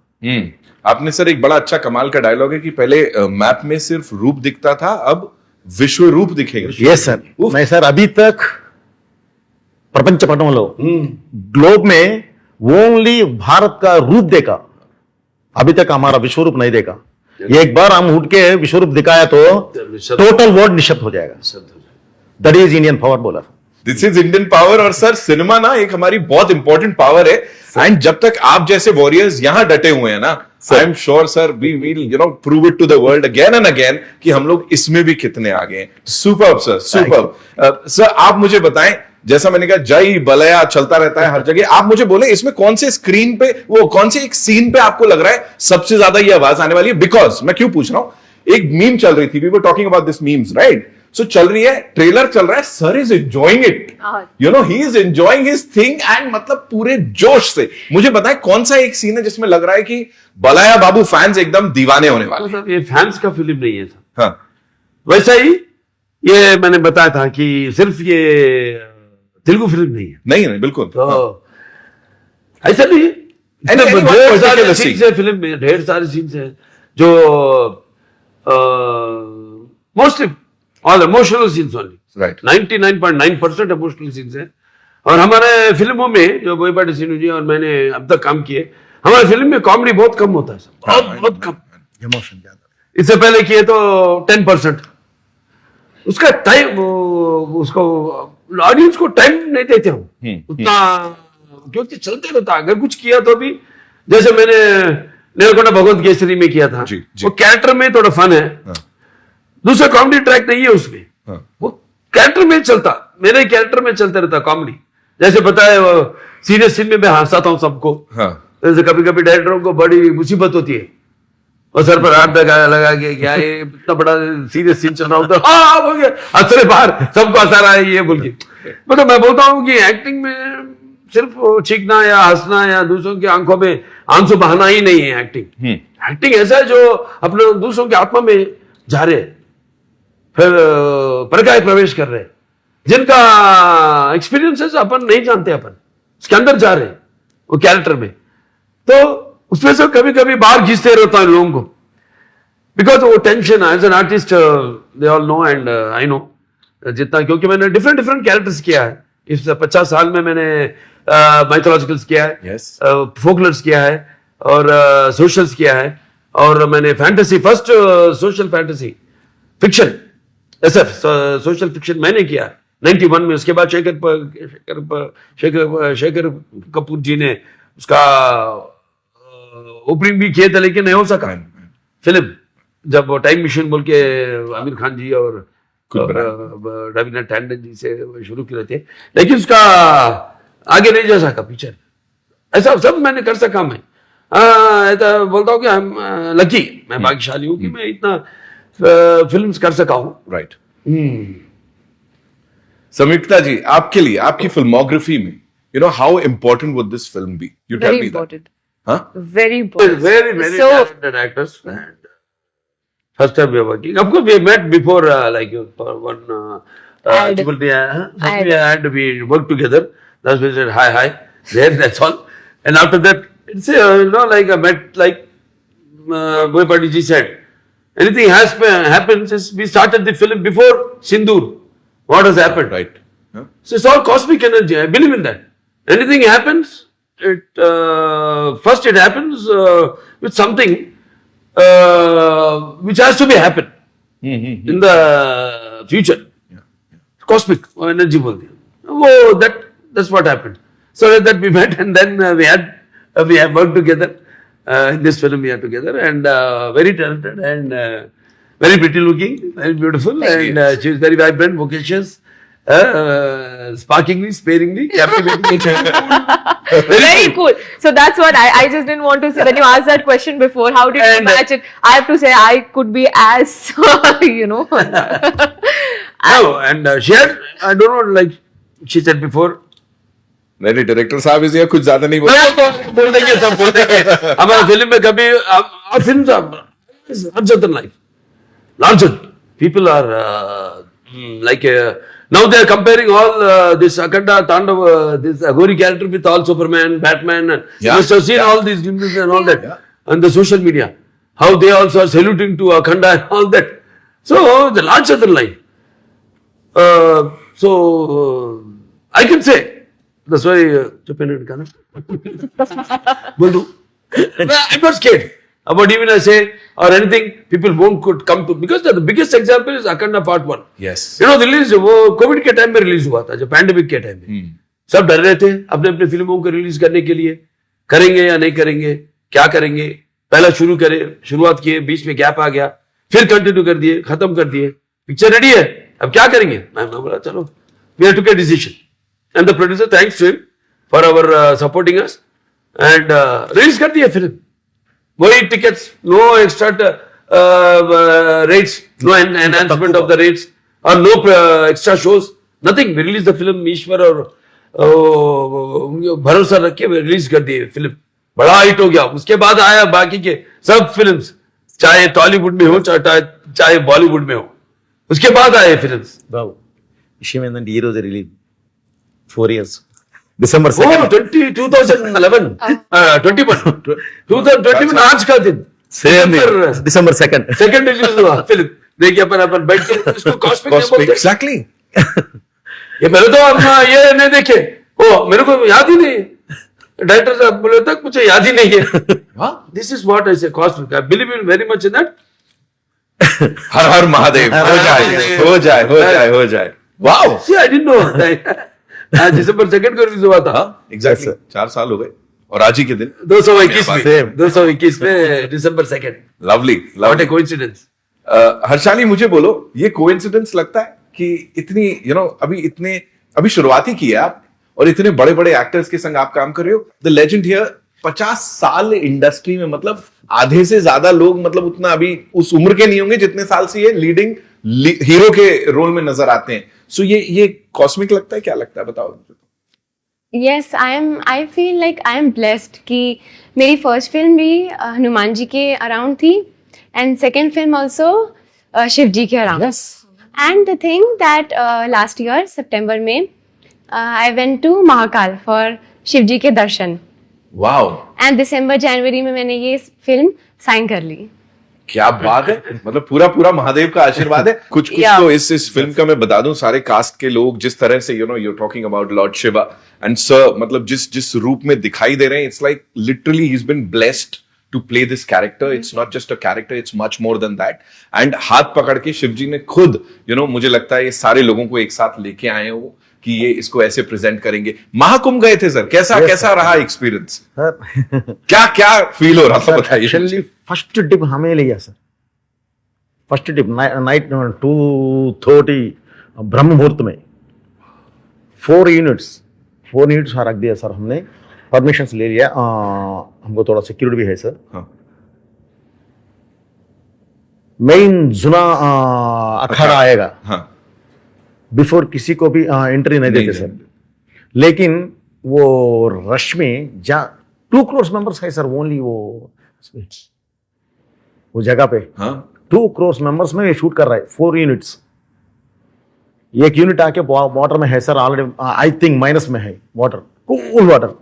आपने सर एक बड़ा अच्छा कमाल का डायलॉग है कि पहले मैप में सिर्फ रूप दिखता था, अब विश्व रूप दिखेगा। Yes sir. मैं सर अभी तक प्रपंच पटना ग्लोब में ओनली भारत का रूप देखा, अभी तक हमारा विश्व रूप नहीं देखा। एक बार हम उठ के विश्व रूप दिखाया तो टोटल वर्ल्ड निशब्द हो जाएगा। दैट इज इंडियन पावर बोला। This is Indian power. और सर सिनेमा ना एक हमारी बहुत इंपॉर्टेंट पावर है, एंड जब तक आप जैसे वॉरियर्स यहां डटे हुए हैं ना, I am sure sir we will prove it to the world again and again कि हम लोग इसमें भी कितने आगे हैं। Superb sir, superb. सर आप मुझे बताएं, जैसा मैंने कहा जय बलया चलता रहता है हर जगह, आप मुझे बोले इसमें कौन से स्क्रीन पे, वो कौन से एक सीन पे आपको लग रहा है सबसे ज्यादा ये आवाज आने वाली है? बिकॉज मैं क्यों पूछ रहा हूं, एक मीम चल रही थी, we were talking about this memes, right? So चल रही है, ट्रेलर चल रहा है, sir is enjoying it, he is enjoying his thing, and मतलब पूरे जोश से। मुझे बताएं कौन सा एक सीन है जिसमें लग रहा है कि बलाया बाबू फैंस एकदम दीवाने होने वाले हैं? ये फैंस का फिल्म नहीं है सर। हाँ, वैसा ही ये मैंने बताया था कि सिर्फ ये तेलुगु फिल्म नहीं है। नहीं बिल्कुल। तो ऐसा नहीं है, ढेर सारे सीन्स है फिल्म में, ढेर सारे सीन्स है जो mostly all emotional scenes only, right. 99.9% emotional scenes है। और हमारे फिल्मों में जो बोईपाटी सीनू जी और मैंने अब तक काम किए, हमारे फिल्म में कॉमेडी बहुत कम होता है सर, बहुत कम। इमोशन ज्यादा। इससे पहले किए तो 10%। उसका टाइम उसको ऑडियंस को टाइम नहीं देते हम उतना, क्योंकि चलते रहता। अगर कुछ किया तो भी, जैसे मैंने नेलकोंडा भगवत केसरी में किया था, जी। वो कैरेक्टर में थोड़ा फन है, दूसरा कॉमेडी ट्रैक नहीं है उसमें, वो कैरेक्टर में चलता, मेरे कैरेक्टर में चलते रहता कॉमेडी। जैसे पता है सीरियस सीन में मैं हंसाता हूँ सबको, जैसे कभी कभी डायरेक्टरों को बड़ी मुसीबत होती है, और सर पर हाथ लगा के क्या ये इतना बड़ा सीरियस सीन चल रहा होता है, हाँ बोल के हंस बाहर, सबको हंसा रहा है ये बोल के। मतलब मैं बोलता हूँ कि एक्टिंग में सिर्फ चीखना या हंसना या दूसरों की आंखों में आंसू बहाना ही नहीं है एक्टिंग। एक्टिंग ऐसा है जो अपने दूसरों की आत्मा में जा रहे, फिर प्रकाश प्रवेश कर रहे, जिनका एक्सपीरियंसेस अपन नहीं जानते, अपन उसके अंदर जा रहे वो कैरेक्टर में, तो उसमें से कभी कभी बाहर खींचते रहता है लोगों को, बिकॉज वो tension as an artist they all know and I know जितना, क्योंकि मैंने डिफरेंट डिफरेंट कैरेक्टर्स किया है इस 50 साल में। मैंने माइथोलॉजिकल्स किया है, फोकलर्स किया है, और सोशल्स किया है, और मैंने fantasy, first social fantasy fiction SF social fiction मैंने किया 91 में। उसके बाद शेखर कपूर जी ने उसका ओपनिंग भी किया था, लेकिन नहीं हो सका फिल्म, जब टाइम मशीन बोल के आमिर खान जी और रवीना टैंडन जी से शुरू किए थे, लेकिन उसका आगे नहीं जा सका पिक्चर। ऐसा सब मैंने कर सका मैं, ऐसा बोलता हूँ कि हम लकी, मैं भाग्यशाली हूँ कि मैं इतना फिल्म्स कर सका हूँ। राइट। संयुक्ता जी, आपके लिए आपकी फिल्मोग्राफी में how important would this film be? You tell Very me that. important. Huh? Very important. Very So, talented actors. And first time we are working. Of course, we met before, like for one Ad. ad. We worked together. That's why we said hi. There, that's all. And after that, it's like I met, like Boyapati ji said, anything happens. We started the film before Sindoor. What has happened? Right. So it's all cosmic energy. I believe in that. Anything happens, first it happens with something which has to be happen in the future. Cosmic energy बोलते हैं। वो that's what happened. So that we met, and then we have worked together in this film. We are together, and very talented and very pretty looking, very beautiful, and she is very vibrant, vocacious. Sparkingly, sparingly, captivating. very cool. So that's what I just didn't want to say. When you asked that question before, how did you match it? I have to say I could be as, No, and she had, I don't know, like she said before. नहीं, director साहब इसे कुछ ज्यादा नहीं बोल देंगे, सब बोल देंगे। हमारे फिल्म में कभी our films are larger than life. Larger. People are like now they are comparing all this Akhanda, Tandav, this Aghori character with all Superman, Batman, and you must have seen all these films and all that on the social media. How they also are saluting to Akhanda and all that. So the larger than life. So I can say that's why I'm not scared about even I say or anything. People won't could come to, because the biggest example is Akhanda Part 1. Yes. Release वो Covid के time में release हुआ था, जो pandemic के time में सब डर रहे थे अपने अपने फिल्मों को रिलीज करने के लिए, करेंगे या नहीं करेंगे, क्या करेंगे। पहला शुरुआत किए, बीच में गैप आ गया, फिर कंटिन्यू कर दिए, खत्म कर दिए, पिक्चर रेडी है, अब क्या करेंगे। मैं बोला चलो we have to take decision and the producer thanks to him for our supporting us and release कर दिया फिल्म। वही tickets, no extra rates, no enhancement of the rates or no extra shows, nothing. We released the film, ईश्वर और भरोसा रख के release कर दिए film, बड़ा हिट हो गया। उसके बाद आया बाकी के सब फिल्म्स, चाहे टॉलीवुड में हो चाहे बॉलीवुड में हो, उसके बाद आए films. Wow. Ishim Heroes released 4 years. December 2nd. 2011, 2021 आज का दिन, December 2nd. सेकंड रिलीज हुआ फिल्म। देखिए अपन बैठ के इसको कॉस्मिक बोलते हैं। एग्जैक्टली। ये मेरे तो हम ये नहीं देखे, ओ मेरे को याद ही नहीं, डायरेक्टर साहब बोले तक मुझे याद ही नहीं है। This is what I say cosmic. I believe in very much in that. हर हर महादेव, हो जाए हो जाए हो जाए हो जाए। Wow, See, I didn't know. दिसंबर 2 को रिलीज हुआ था। हाँ एग्जैक्टली, 4 साल हो गए और आज ही के दिन 221 बात में 221 में दिसंबर 2। Lovely What a coincidence. Harshali, मुझे बोलो, ये कोइंसिडेंस लगता है कि इतनी अभी शुरुआत ही की है आप और इतने बड़े बड़े एक्टर्स के संग आप काम कर रहे हो। द लेजेंड हियर 50 साल इंडस्ट्री में, मतलब आधे से ज्यादा लोग मतलब उतना अभी उस उम्र के नहीं होंगे जितने साल से ये लीडिंग हीरो के रोल में नजर आते हैं। सो ये कॉस्मिक लगता है, क्या लगता है, बताओ। Yes, I feel like I am blessed कि मेरी फर्स्ट फिल्म भी हनुमान जी के अराउंड थी and second film also Shiv ji के around. And the thing that last year सितंबर में I went to Mahakal for Shiv ji के दर्शन वाओ, एंड दिसंबर जनवरी में मैंने ये फिल्म साइन कर ली। क्या बात है, मतलब पूरा महादेव का आशीर्वाद है। कुछ Yeah. तो इस फिल्म का मैं बता दूं, सारे कास्ट के लोग जिस तरह से you're talking about lord Shiva and sir, मतलब जिस रूप में दिखाई दे रहे हैं, it's like literally he is been blessed to play this character. It's not just a character, it's much more than that. And हाथ पकड़ के शिव जी ने खुद मुझे लगता है ये सारे लोगों को एक साथ लेके आए हो कि ये इसको ऐसे प्रेजेंट करेंगे। महाकुंभ गए थे सर, कैसा रहा एक्सपीरियंस? क्या फील हो रहा था, बताइए। एक्चुअली फर्स्ट डिप हमें लिया सर, फर्स्ट डिप नाइट 2:30 ब्रह्म मुहूर्त में 4 यूनिट्स रख दिया सर हमने। परमिशन ले लिया, हमको थोड़ा सिक्योरिटी भी है सर। हाँ। मेन जुना अखाड़ा आएगा, हाँ, बिफोर किसी को भी एंट्री नहीं देते सर। लेकिन वो रश में 2 करोड़ मेंबर्स है सर, ओनली वो जगह पे। हाँ, 2 करोड़ मेंबर्स में ये शूट कर रहा है। 4 यूनिट्स, एक यूनिट आके वाटर में है sir already, I think minus में है वाटर, कूल वाटर।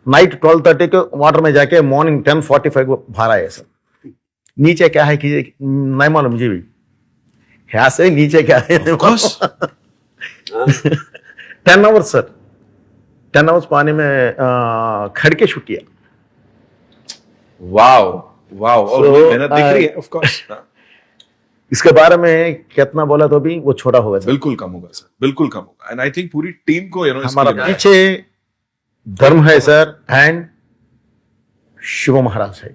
नाइट 12:30 के वाटर में जाके मॉर्निंग 10:45 को बाहर आए सर। नीचे क्या है कि नहीं मालूम मुझे भी, यहाँ से नीचे क्या है। 10 आवर्स सर, 10 आवर्स पानी में खड़ के शूट किया। वाओ और So, मेहनत दिख रही है, ऑफ कोर्स। इसके बारे में कितना बोला तो भी वो छोटा होगा सर। बिल्कुल कम होगा सर, बिल्कुल कम होगा। एंड आई थिंक पूरी टीम को हमारा पीछे धर्म है सर, एंड शिव महाराज है।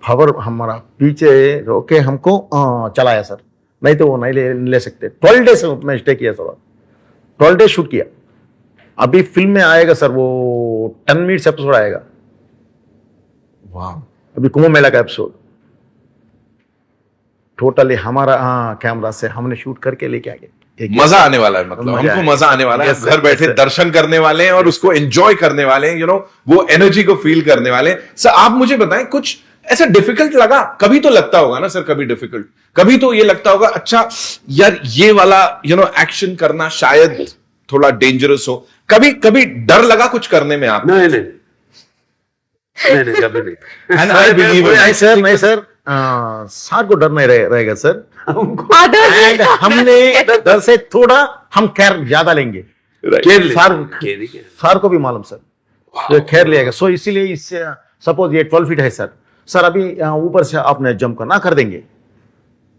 खबर हमारा पीछे रोके हमको चलाया सर, नहीं तो वो नहीं ले सकते। 12 डेज उसमें स्टे किया सर, 12 डेज शूट किया। अभी फिल्म में आएगा सर वो 10 मिनट्स एपिसोड आएगा। वाह, अभी कुंभ मेला का एपिसोड टोटली हमारा कैमरा से हमने शूट करके लेके आ गए। मजा आने वाला है, मतलब हमको मजा आने वाला है। Yes, sir, घर बैठे yes, sir. दर्शन करने वाले हैं और उसको एंजॉय करने वाले हैं, वो एनर्जी को फील करने वाले हैं। सर आप मुझे बताएं, कुछ ऐसा डिफिकल्ट लगा? कभी तो लगता होगा ना सर, कभी डिफिकल्ट, कभी तो ये लगता होगा अच्छा यार ये वाला एक्शन करना शायद थोड़ा डेंजरस हो। कभी डर लगा कुछ करने में आप? नहीं कभी नहीं। And I believe it. नहीं सर, सार को डर नहीं रहेगा सर। Others एंड हमने डर से थोड़ा हम खैर ज्यादा लेंगे। सार को भी मालूम सर, तो खैर लिएगा। सो इसीलिए इससे सपोज ये 12 फीट है सर अभी ऊपर से आपने जंप करना कर देंगे,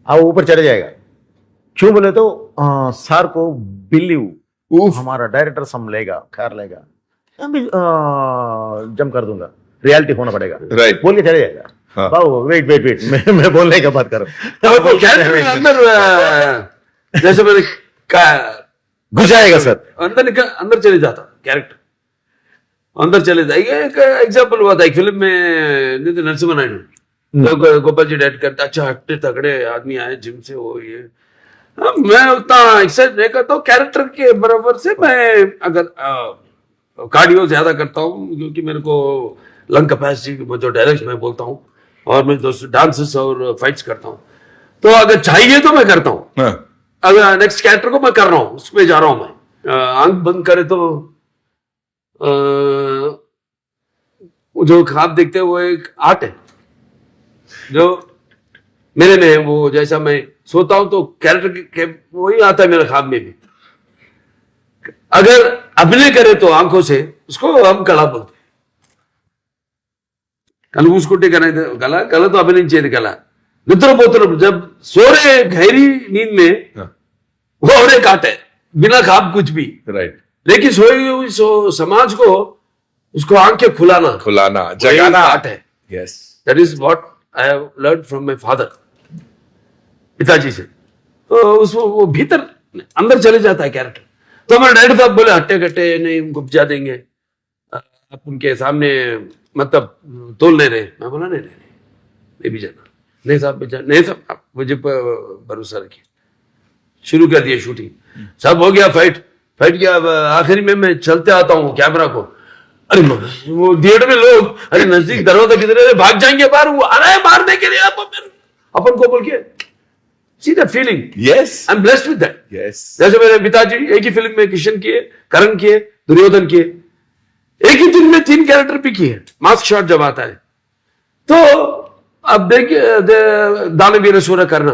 आप ऊपर चले जाएगा। क्यों बोले तो सर को बिलीव हमारा डायरेक्टर संभलेगा, खैर लेगा, अभी जंप कर दूंगा, रियलिटी होना पड़ेगा। Right. बोल के चले जाएगा। हाँ। बाबू वेट मैं बोलने का बात कर रहा हूँ। अंदर जैसे मैंने घुस जाएगा सर, अंदर चले जाता कैरेक्टर, अंदर चले जाएगा। एक एग्जाम्पल हुआ था एक फिल्म में, नितिन नरसिम्हा नायडू, गोपाल जी डायरेक्ट करता, अच्छा हट्टे तगड़े आदमी आए जिम से, वो ये मैं उतना एक्सरसाइज नहीं करता हूँ कैरेक्टर के बराबर से। मैं अगर कार्डियो ज्यादा करता हूँ क्योंकि मेरे को लंग कैपेसिटी जो डायरेक्ट मैं बोलता हूँ, और मैं डांसेस और फाइट्स करता हूँ, तो अगर चाहिए तो मैं करता हूँ। हाँ। अगर नेक्स्ट कैरेक्टर को मैं कर रहा हूँ, उसमें जा रहा हूँ मैं, आंख बंद करे तो जो ख्वाब देखते हैं वो एक आर्ट है जो मेरे में है। वो जैसा मैं सोता हूं तो कैरेक्टर के वही आता है मेरे ख्वाब में भी। अगर अभिनय करे तो आंखों से, उसको हम कला बोलते हैं। कल उसको गला तो अभिनय चाहिए कला, निद्रपोत्र जब सो रहे गहरी नींद में हाँ। वो और एक आर्ट है, बिना खाब कुछ भी, राइट, लेकिन सोई हुई समाज को उसको आंखें खुलाना जगाना आर्ट है. Yes. That is what I have learned from my father, पिताजी से. तो उसको वो भीतर अंदर चले जाता है कैरेक्टर. तो हमारे डैडी साहब बोले हट्टे कट्टे नहीं, उनको उपजा देंगे, आप उनके सामने मतलब तोल ले रहे. मैं बोला नहीं भी जाना. नहीं साहब नहीं साहब, आप मुझे भरोसा रखिए. शुरू कर दिया शूटिंग, सब हो गया, फाइट किया. आखिरी में मैं चलते आता हूँ कैमरा को, अरे वो थिएटर में लोग, अरे नजदीक दरवाजा किधर, भाग जाएंगे बाहर, वो आ रहा है मारने के लिए अपन को बोल के. See that feeling? Yes. I'm blessed with that. Yes. जैसे मेरे पिताजी एक ही फिल्म में किशन किए, करण किए, दुर्योधन किए, एक ही दिन में 3 कैरेक्टर भी किए. मास्क शॉट जब आता है तो अब देखिए दानवीर असुर करना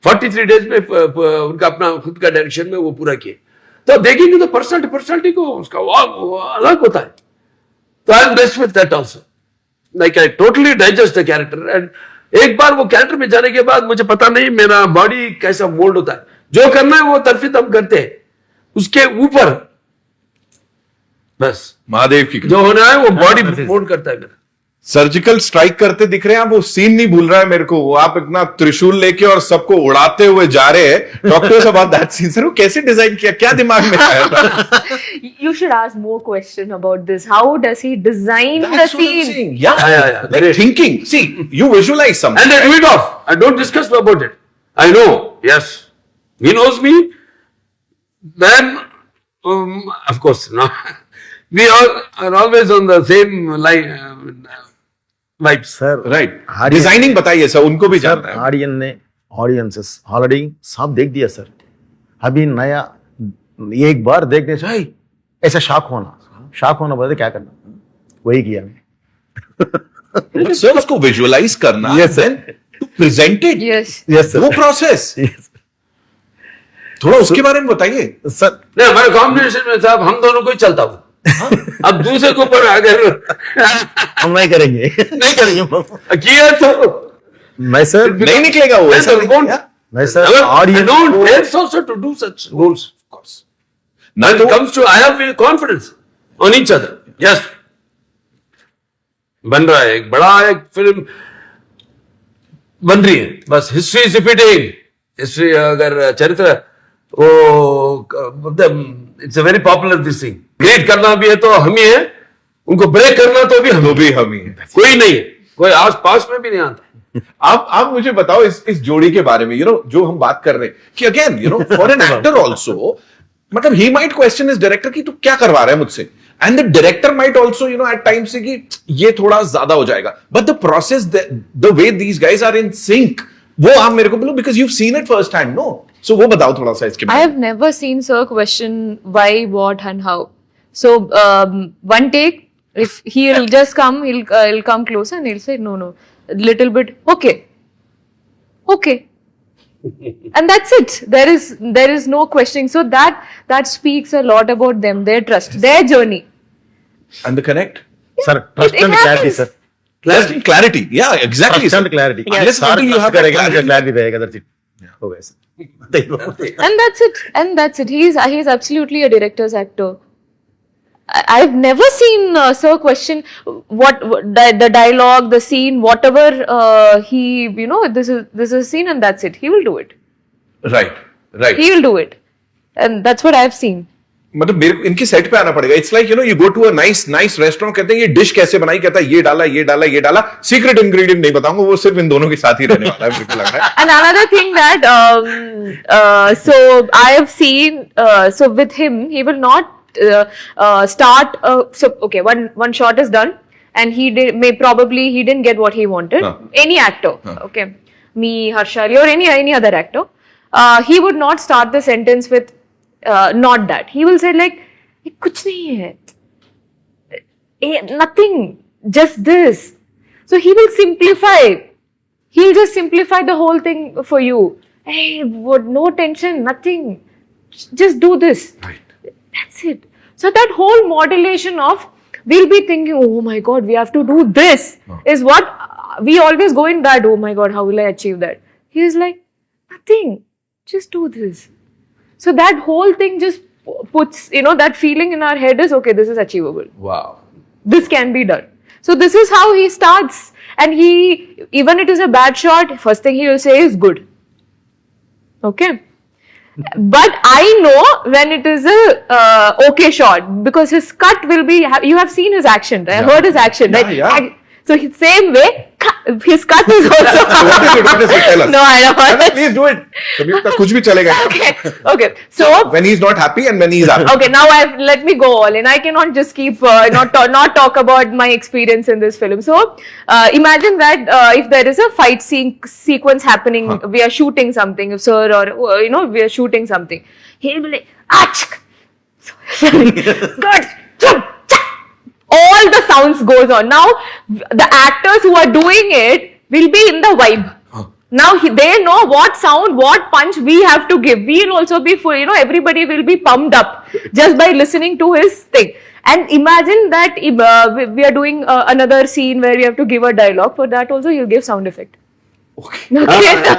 43 डेज में उनका अपना खुद का डायरेक्शन में वो पूरा किए. तो अब देखेंगे तो पर्सनालिटी को उसका वो अलग होता है. तो I am best with that also, like I totally digest the character. And एक बार वो कैरेक्टर में जाने के बाद मुझे पता नहीं मेरा बॉडी कैसा मोल्ड होता है. जो करना है वो तरफित हम करते हैं, उसके ऊपर बस महादेव की जो होना है वो बॉडी मोल्ड करता है मेरा. सर्जिकल स्ट्राइक करते दिख रहे हैं आप, वो सीन नहीं भूल रहा है मेरे को. वो आप इतना त्रिशूल लेके और सबको उड़ाते हुए जा रहे हैं. Talk to us about that scene. Sir वो कैसे डिजाइन किया, क्या दिमाग में आया था? You should ask more question about this. How does he design the That's what I'm scene? saying. Yeah. Yeah. Like thinking. See, you visualize something. And I do it off. I don't discuss about it. I know. Yes. He knows me. Then, of course, no. We all are always on the same line. Vibes. Sir Right. Audience- designing बताइए sir, उनको भी sir जानना है. Audiences already सब देख दिया sir. अभी नया एक बार देखने से "हे, ऐसा शॉक होना बोले क्या करना, वही किया मैं. सर उसको विजुअलाइज करना, Yes, sir. then to present it. Yes. Yes वो प्रोसेस थोड़ा उसके बारे में बताइए. सर. नहीं, हमारे कॉम्बिनेशन में साहब हम दोनों को ही चलता हूँ. अब दूसरे के ऊपर अगर हम नहीं करेंगे किया तो मैं सर नहीं निकलेगा वो ऐसा. मैं sir audience don't dare also to do such roles. Of course. ना When तो it comes to I have confidence on each other. Yes. बन रहा है एक बड़ा एक फिल्म बन रही है, बस हिस्ट्री इज रिपीटिंग. हिस्ट्री अगर चरित्र वो मतलब it's a very popular this thing. Lead करना भी है तो हम ही है, उनको ब्रेक करना तो भी हम ही है. कोई नहीं है, कोई आस पास में भी नहीं आता. आप मुझे बताओ इस जोड़ी के बारे में. जो हम बात कर रहे हैं कि again for an actor also, मतलब he might question is director की तू क्या करवा रहा है मुझसे, and the director might also at times say कि ये थोड़ा ज्यादा हो जाएगा. But the process, the way these guys are in sync, वो आप मेरे को बोलो because you seen it first hand. No, so वो बताओ थोड़ा सा इसके I बारे में. have never seen Sir question why, what, and how. So one take, if he'll just come, he'll come closer and he'll say no, little bit, okay, and that's it. There is no questioning. So that speaks a lot about them, their trust, their journey. And the connect. Sir trust it and clarity happens. Sir. Clarity. Yeah, exactly. Trust and clarity. Unless until you have that clarity. Clarity रहेगा that's it. हो गया sir. And that's it. He's absolutely a director's actor. I've never seen Sir question what the dialogue, the scene, whatever he this is a scene and that's it. He will do it. Right. He will do it, and that's what I've seen. मतलब मेरे को इनके set पे आना पड़ेगा. It's like you go to a nice restaurant, कहते हैं ये डिश कैसे बनाई, कहता है ये डाला. सीक्रेट इंग्रेडिएंट नहीं बताऊंगा, वो सिर्फ इन दोनों के साथ ही रहने वाला है, मेरे को लग रहा है. And another thing that so I have seen so with him he will not start so okay, one shot is done and he didn't get what he wanted. Any actor, okay, me, Harshali, or any other actor, he would not start the sentence with not that. He will say like kuch nahi hai, nothing, just this. So he will simplify. He'll just simplify the whole thing for you. Hey, no tension, nothing. Just do this. Right. That's it. So that whole modulation of we'll be thinking, oh my God, we have to do this is what we always go in that, oh my God, how will I achieve that? He is like, nothing, just do this. So that whole thing just puts, that feeling in our head is, okay, this is achievable. Wow. This can be done. So this is how he starts. And even it is a bad shot, first thing he will say is good. Okay. But I know when it is a okay shot, because his cut will be, you have seen his action, right? I heard his action, right? Yeah. So same way, his cut is also. What is it? Tell us. No, I don't. Please do it. कभी तक कुछ भी चलेगा. Okay. So when he's not happy and when he's happy. Okay, now let me go all in. I cannot just keep not talk about my experience in this film. So imagine that if there is a fight sequence happening, we are shooting something, sir, or we are shooting something. He'll be like, achk, sorry, good. All the sounds goes on. Now the actors who are doing it will be in the vibe. Now they know what sound, what punch we have to give. We'll also be full, everybody will be pumped up just by listening to his thing. And imagine that we are doing another scene where we have to give a dialogue. For that also you'll give sound effect. Okay. Yeah.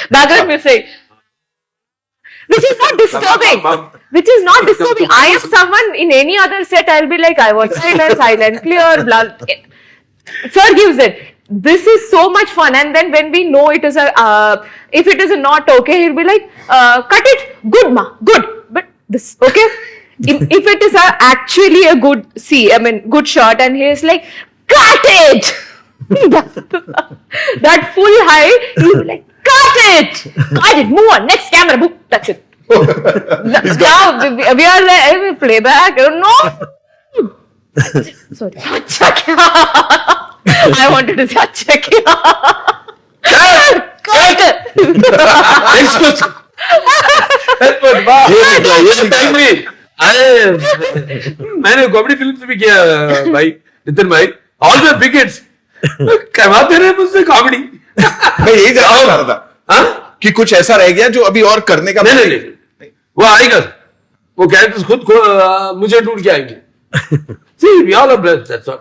Background music. Which is not disturbing. Which is not disturbing. I am someone in any other set, I'll be like, I want silent, clear, blah. Sir gives it. This is so much fun. And then when we know it is if it is not okay, he'll be like, cut it, good ma, good. But this, okay? If it is actually a good shot, and he is like, cut it! that full high, he'll be like, cut it, move on, next camera, book, that's it. Now we are like, playback, no. Sorry. I wanted to say, अच्छा क्या? Next question. मैंने comedy film भी किया भाई नितिन भाई. All the begets करवाते रहे मुझसे कॉमेडी. मैं यही जानना चाह रहा था कि कुछ ऐसा रह गया जो अभी और करने का. नहीं, वो आएगा. वो कैरेक्टर्स खुद मुझे ढूंढ के आएंगे. See, we all are blessed, that's all.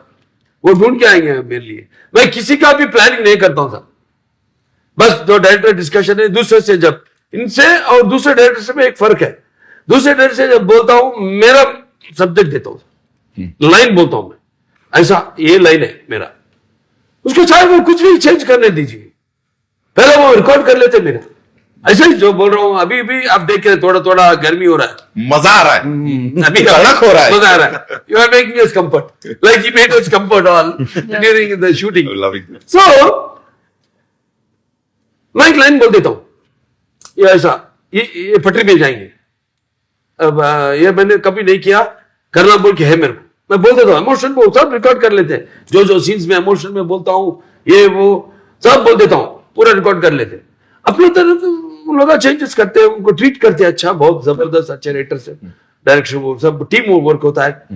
वो ढूंढ के आएंगे मेरे लिए. मैं किसी का भी प्लानिंग नहीं करता हूं साहब. बस जो डायरेक्टर डिस्कशन है दूसरे से, जब इनसे और दूसरे डायरेक्टर से में एक फर्क है. दूसरे डायरेक्टर से जब बोलता हूं मेरा सब्जेक्ट देता हूं, लाइन बोलता हूं मैं, ऐसा ये लाइन है मेरा, उसको चाहे वो कुछ भी चेंज करने दीजिए. पहले वो रिकॉर्ड कर लेते मेरा. ऐसे ही जो बोल रहा हूँ अभी भी आप देख रहे, थोड़ा थोड़ा गर्मी हो रहा है, मजा आ रहा है, अभी कड़क हो रहा है, मजा आ रहा है. You are making us comfort like you made us comfort all during the shooting. So मैं एक लाइन बोल देता हूँ, ये ऐसा, ये पटरी पे जाएंगे. अब ये मैंने कभी नहीं किया, करना बोल के है मेरे को, मैं बोल देता हूँ. इमोशन वो सब रिकॉर्ड कर लेते हैं, जो सीन्स में इमोशन में बोलता हूँ ये वो सब बोल देता हूँ, पूरा रिकॉर्ड कर लेते हैं. अपनी तरफ उन लोग चेंजेस करते हैं, उनको ट्रीट करते हैं. अच्छा, बहुत जबरदस्त, अच्छे राइटर से डायरेक्शन, वो सब टीम वर्क होता है.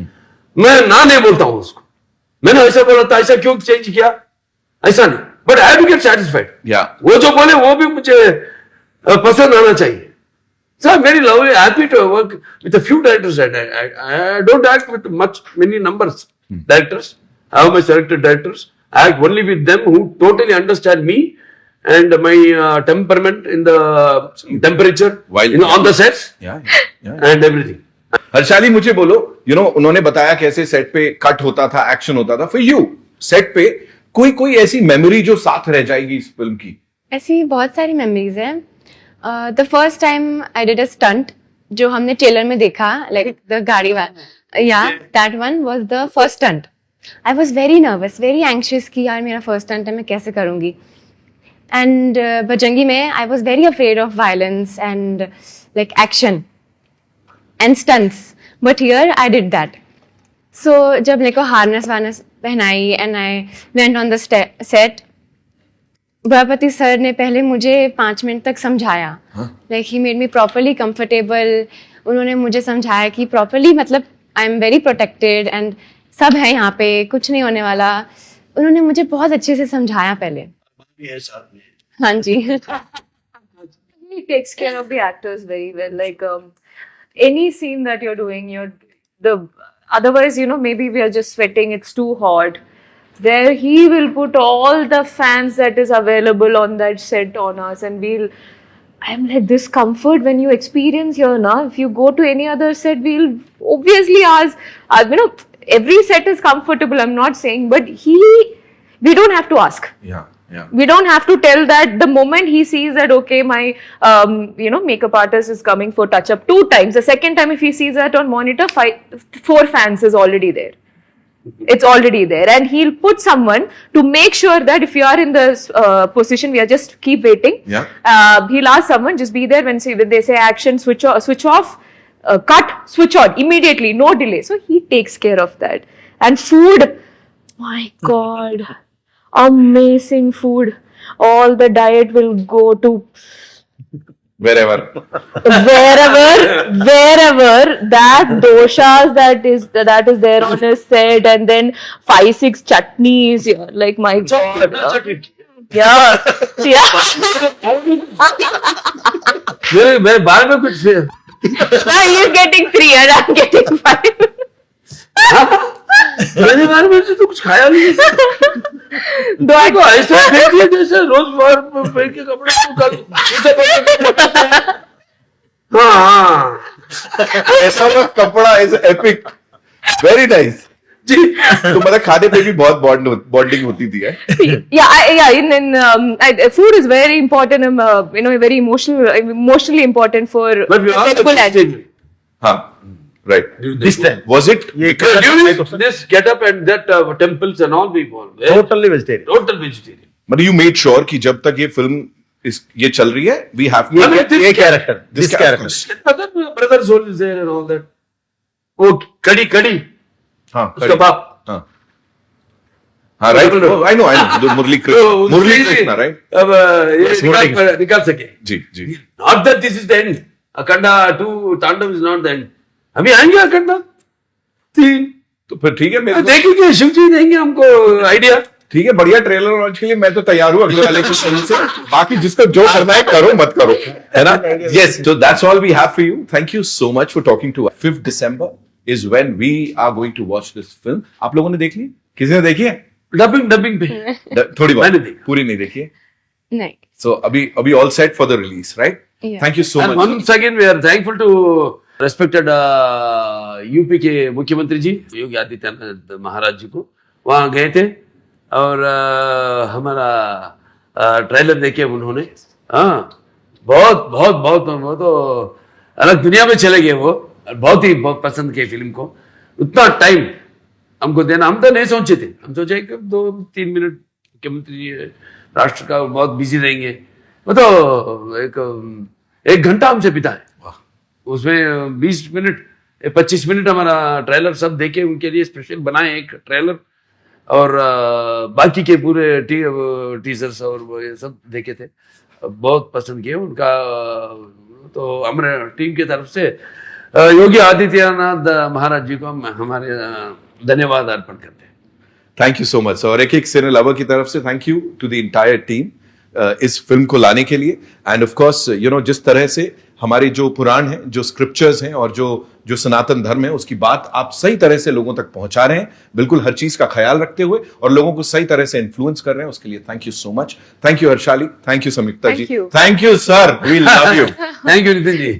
मैं ना नहीं बोलता हूँ उसको, मैंने ऐसा बोला था, ऐसा क्यों चेंज किया, ऐसा नहीं. But I have to get satisfied. वो जो बोले वो भी मुझे पसंद आना चाहिए. So I'm very lovely, happy to work with a few directors. I don't act with many numbers directors. I have my selected directors. I act only with them who totally understand me and my temperament in the temperature, on the sets and everything. Harshali, मुझे बोलो, उन्होंने बताया कैसे set पे cut होता था, action होता था. फॉर यू सेट पे कोई ऐसी मेमोरी जो साथ रह जाएगी इस फिल्म की? ऐसी बहुत सारी मेमोरीज हैं. The first time I did a stunt जो हमने ट्रेलर में देखा, लाइक द गाड़ी वाला, या that one was the first stunt. I was very nervous, very anxious कि यार मेरा फर्स्ट स्टंट है, मैं कैसे करूंगी. एंड बजरंगी में I was very afraid of violence and like action and stunts, but here I did that. So जब मेरे को हार्नेस वार्नेस पहनाई and I went on the set, Boyapati sir ने पहले मुझे 5 मिनट तक समझाया, like he made me properly comfortable. उन्होंने मुझे समझाया कि प्रॉपरली, मतलब I am very protected and सब है यहाँ पे, कुछ नहीं होने वाला. उन्होंने मुझे बहुत अच्छे से समझाया पहले. हाँ जी. He takes care of the actors very well. Like any scene that you're doing, otherwise, maybe we are just sweating, it's too hot. where he will put all the fans that is available on that set on us, and I'm like, this comfort when you experience here now, if you go to any other set, we'll obviously ask, every set is comfortable, I'm not saying, but we don't have to ask. Yeah. We don't have to tell that. The moment he sees that, okay, my makeup artist is coming for touch up 2 times, the second time if he sees that on monitor, 4 fans is already there. It's already there, and he'll put someone to make sure that if you are in this position, we are just keep waiting. Yeah. He'll ask someone, just be there when they say action, switch off, cut, switch on immediately, no delay. So he takes care of that. And food, my God, amazing food. All the diet will go to Wherever that doshas that is there on his set, and then 5-6 chutneys. Yeah, like my God. Yeah. मेरे बारे में कुछ He is getting 3 and I'm getting 5. मेरे बारे में तो कुछ खाया नहीं Do I तो ऐसे फेंक दिया जैसे रोज फेंक के कपड़े को हाँ ऐसा वाला कपड़ा इज एपिक, वेरी नाइस जी। तो मतलब खाने पे भी बहुत बॉन्डिंग होती थी food is very important, very emotionally important for Telugu language. हाँ, right. This time. Was it? this get up and that temples and all people Totally vegetarian. total vegetarian. मतलब you made sure कि जब तक ये film ये चल रही है, we have to get ये character, this character. brother soul is there and all that. वो कड़ी हाँ, उसका बाप हाँ, right. Oh, I know. Murali Krishna, right? अब ये निकाल सके जी. Not that this is the end. Akhanda 2 Tandav is not the end. अभी आएंगे अखंडा 3 तो फिर ठीक है, मेरे देखेंगे शिव जी देंगे हमको आइडिया। ठीक है, बढ़िया ट्रेलर लॉन्च के लिए मैं तो तैयार हूँ अगले वाले से। बाकी जिसको जो करना है करो, मत करो, है ना? Yes, so that's all we have for you. Thank you so much for talking to us. 5th December is when we are going to watch this film. आप लोगों ने देख ली? किसी ने देखी है? डबिंग पे थोड़ी मैंने बहुत, देखी। पूरी नहीं देखी है? नहीं. So अभी all set for the release, right? Yeah. Thank you so And much. once again we are thankful to respected UP के मुख्यमंत्री जी योगी आदित्यनाथ महाराज जी को। वहाँ गए थे और हमारा ट्रेलर देखे उन्होंने। हाँ, बहुत वो तो अलग दुनिया में चले गए वो। बहुत पसंद किए फिल्म को। उतना टाइम हमको देना, हम तो नहीं सोचे थे। हम सोचे कि 2-3 मिनट मुख्यमंत्री जी राष्ट्र का बहुत बिजी रहेंगे, वो तो एक घंटा हमसे बिताए। उसमें 20 मिनट 25 मिनट हमारा ट्रेलर सब देखे, उनके लिए स्पेशल बनाए एक ट्रेलर, और बाकी के पूरे टीजर्स और वो ये सब देखे थे। बहुत पसंद किए उनका। तो हमारे टीम की तरफ से योगी आदित्यनाथ महाराज जी को हम हमारे धन्यवाद अर्पण करते हैं। Thank you so much. और एक सिने लवर की तरफ से thank you to the entire team इस फिल्म को लाने के लिए। एंड ऑफ कोर्स जिस तरह से हमारे जो पुराण हैं, जो स्क्रिप्चर्स हैं और जो सनातन धर्म है, उसकी बात आप सही तरह से लोगों तक पहुंचा रहे हैं, बिल्कुल हर चीज का ख्याल रखते हुए, और लोगों को सही तरह से इन्फ्लुएंस कर रहे हैं। उसके लिए thank you so much. Thank you Harshali, thank you Sanyukta ji, thank you sir, we love you. Thank you Nitin ji,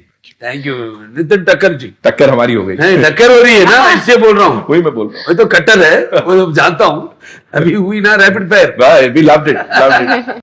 thank you Nitin Takkar ji. टक्कर हमारी हो गई, नहीं टक्कर हो रही है ना, इससे बोल रहा हूँ। वही मैं बोल रहा हूँ, वो तो कट्टर है, वो जानता हूँ। अभी हुई ना rapid fire, we loved it.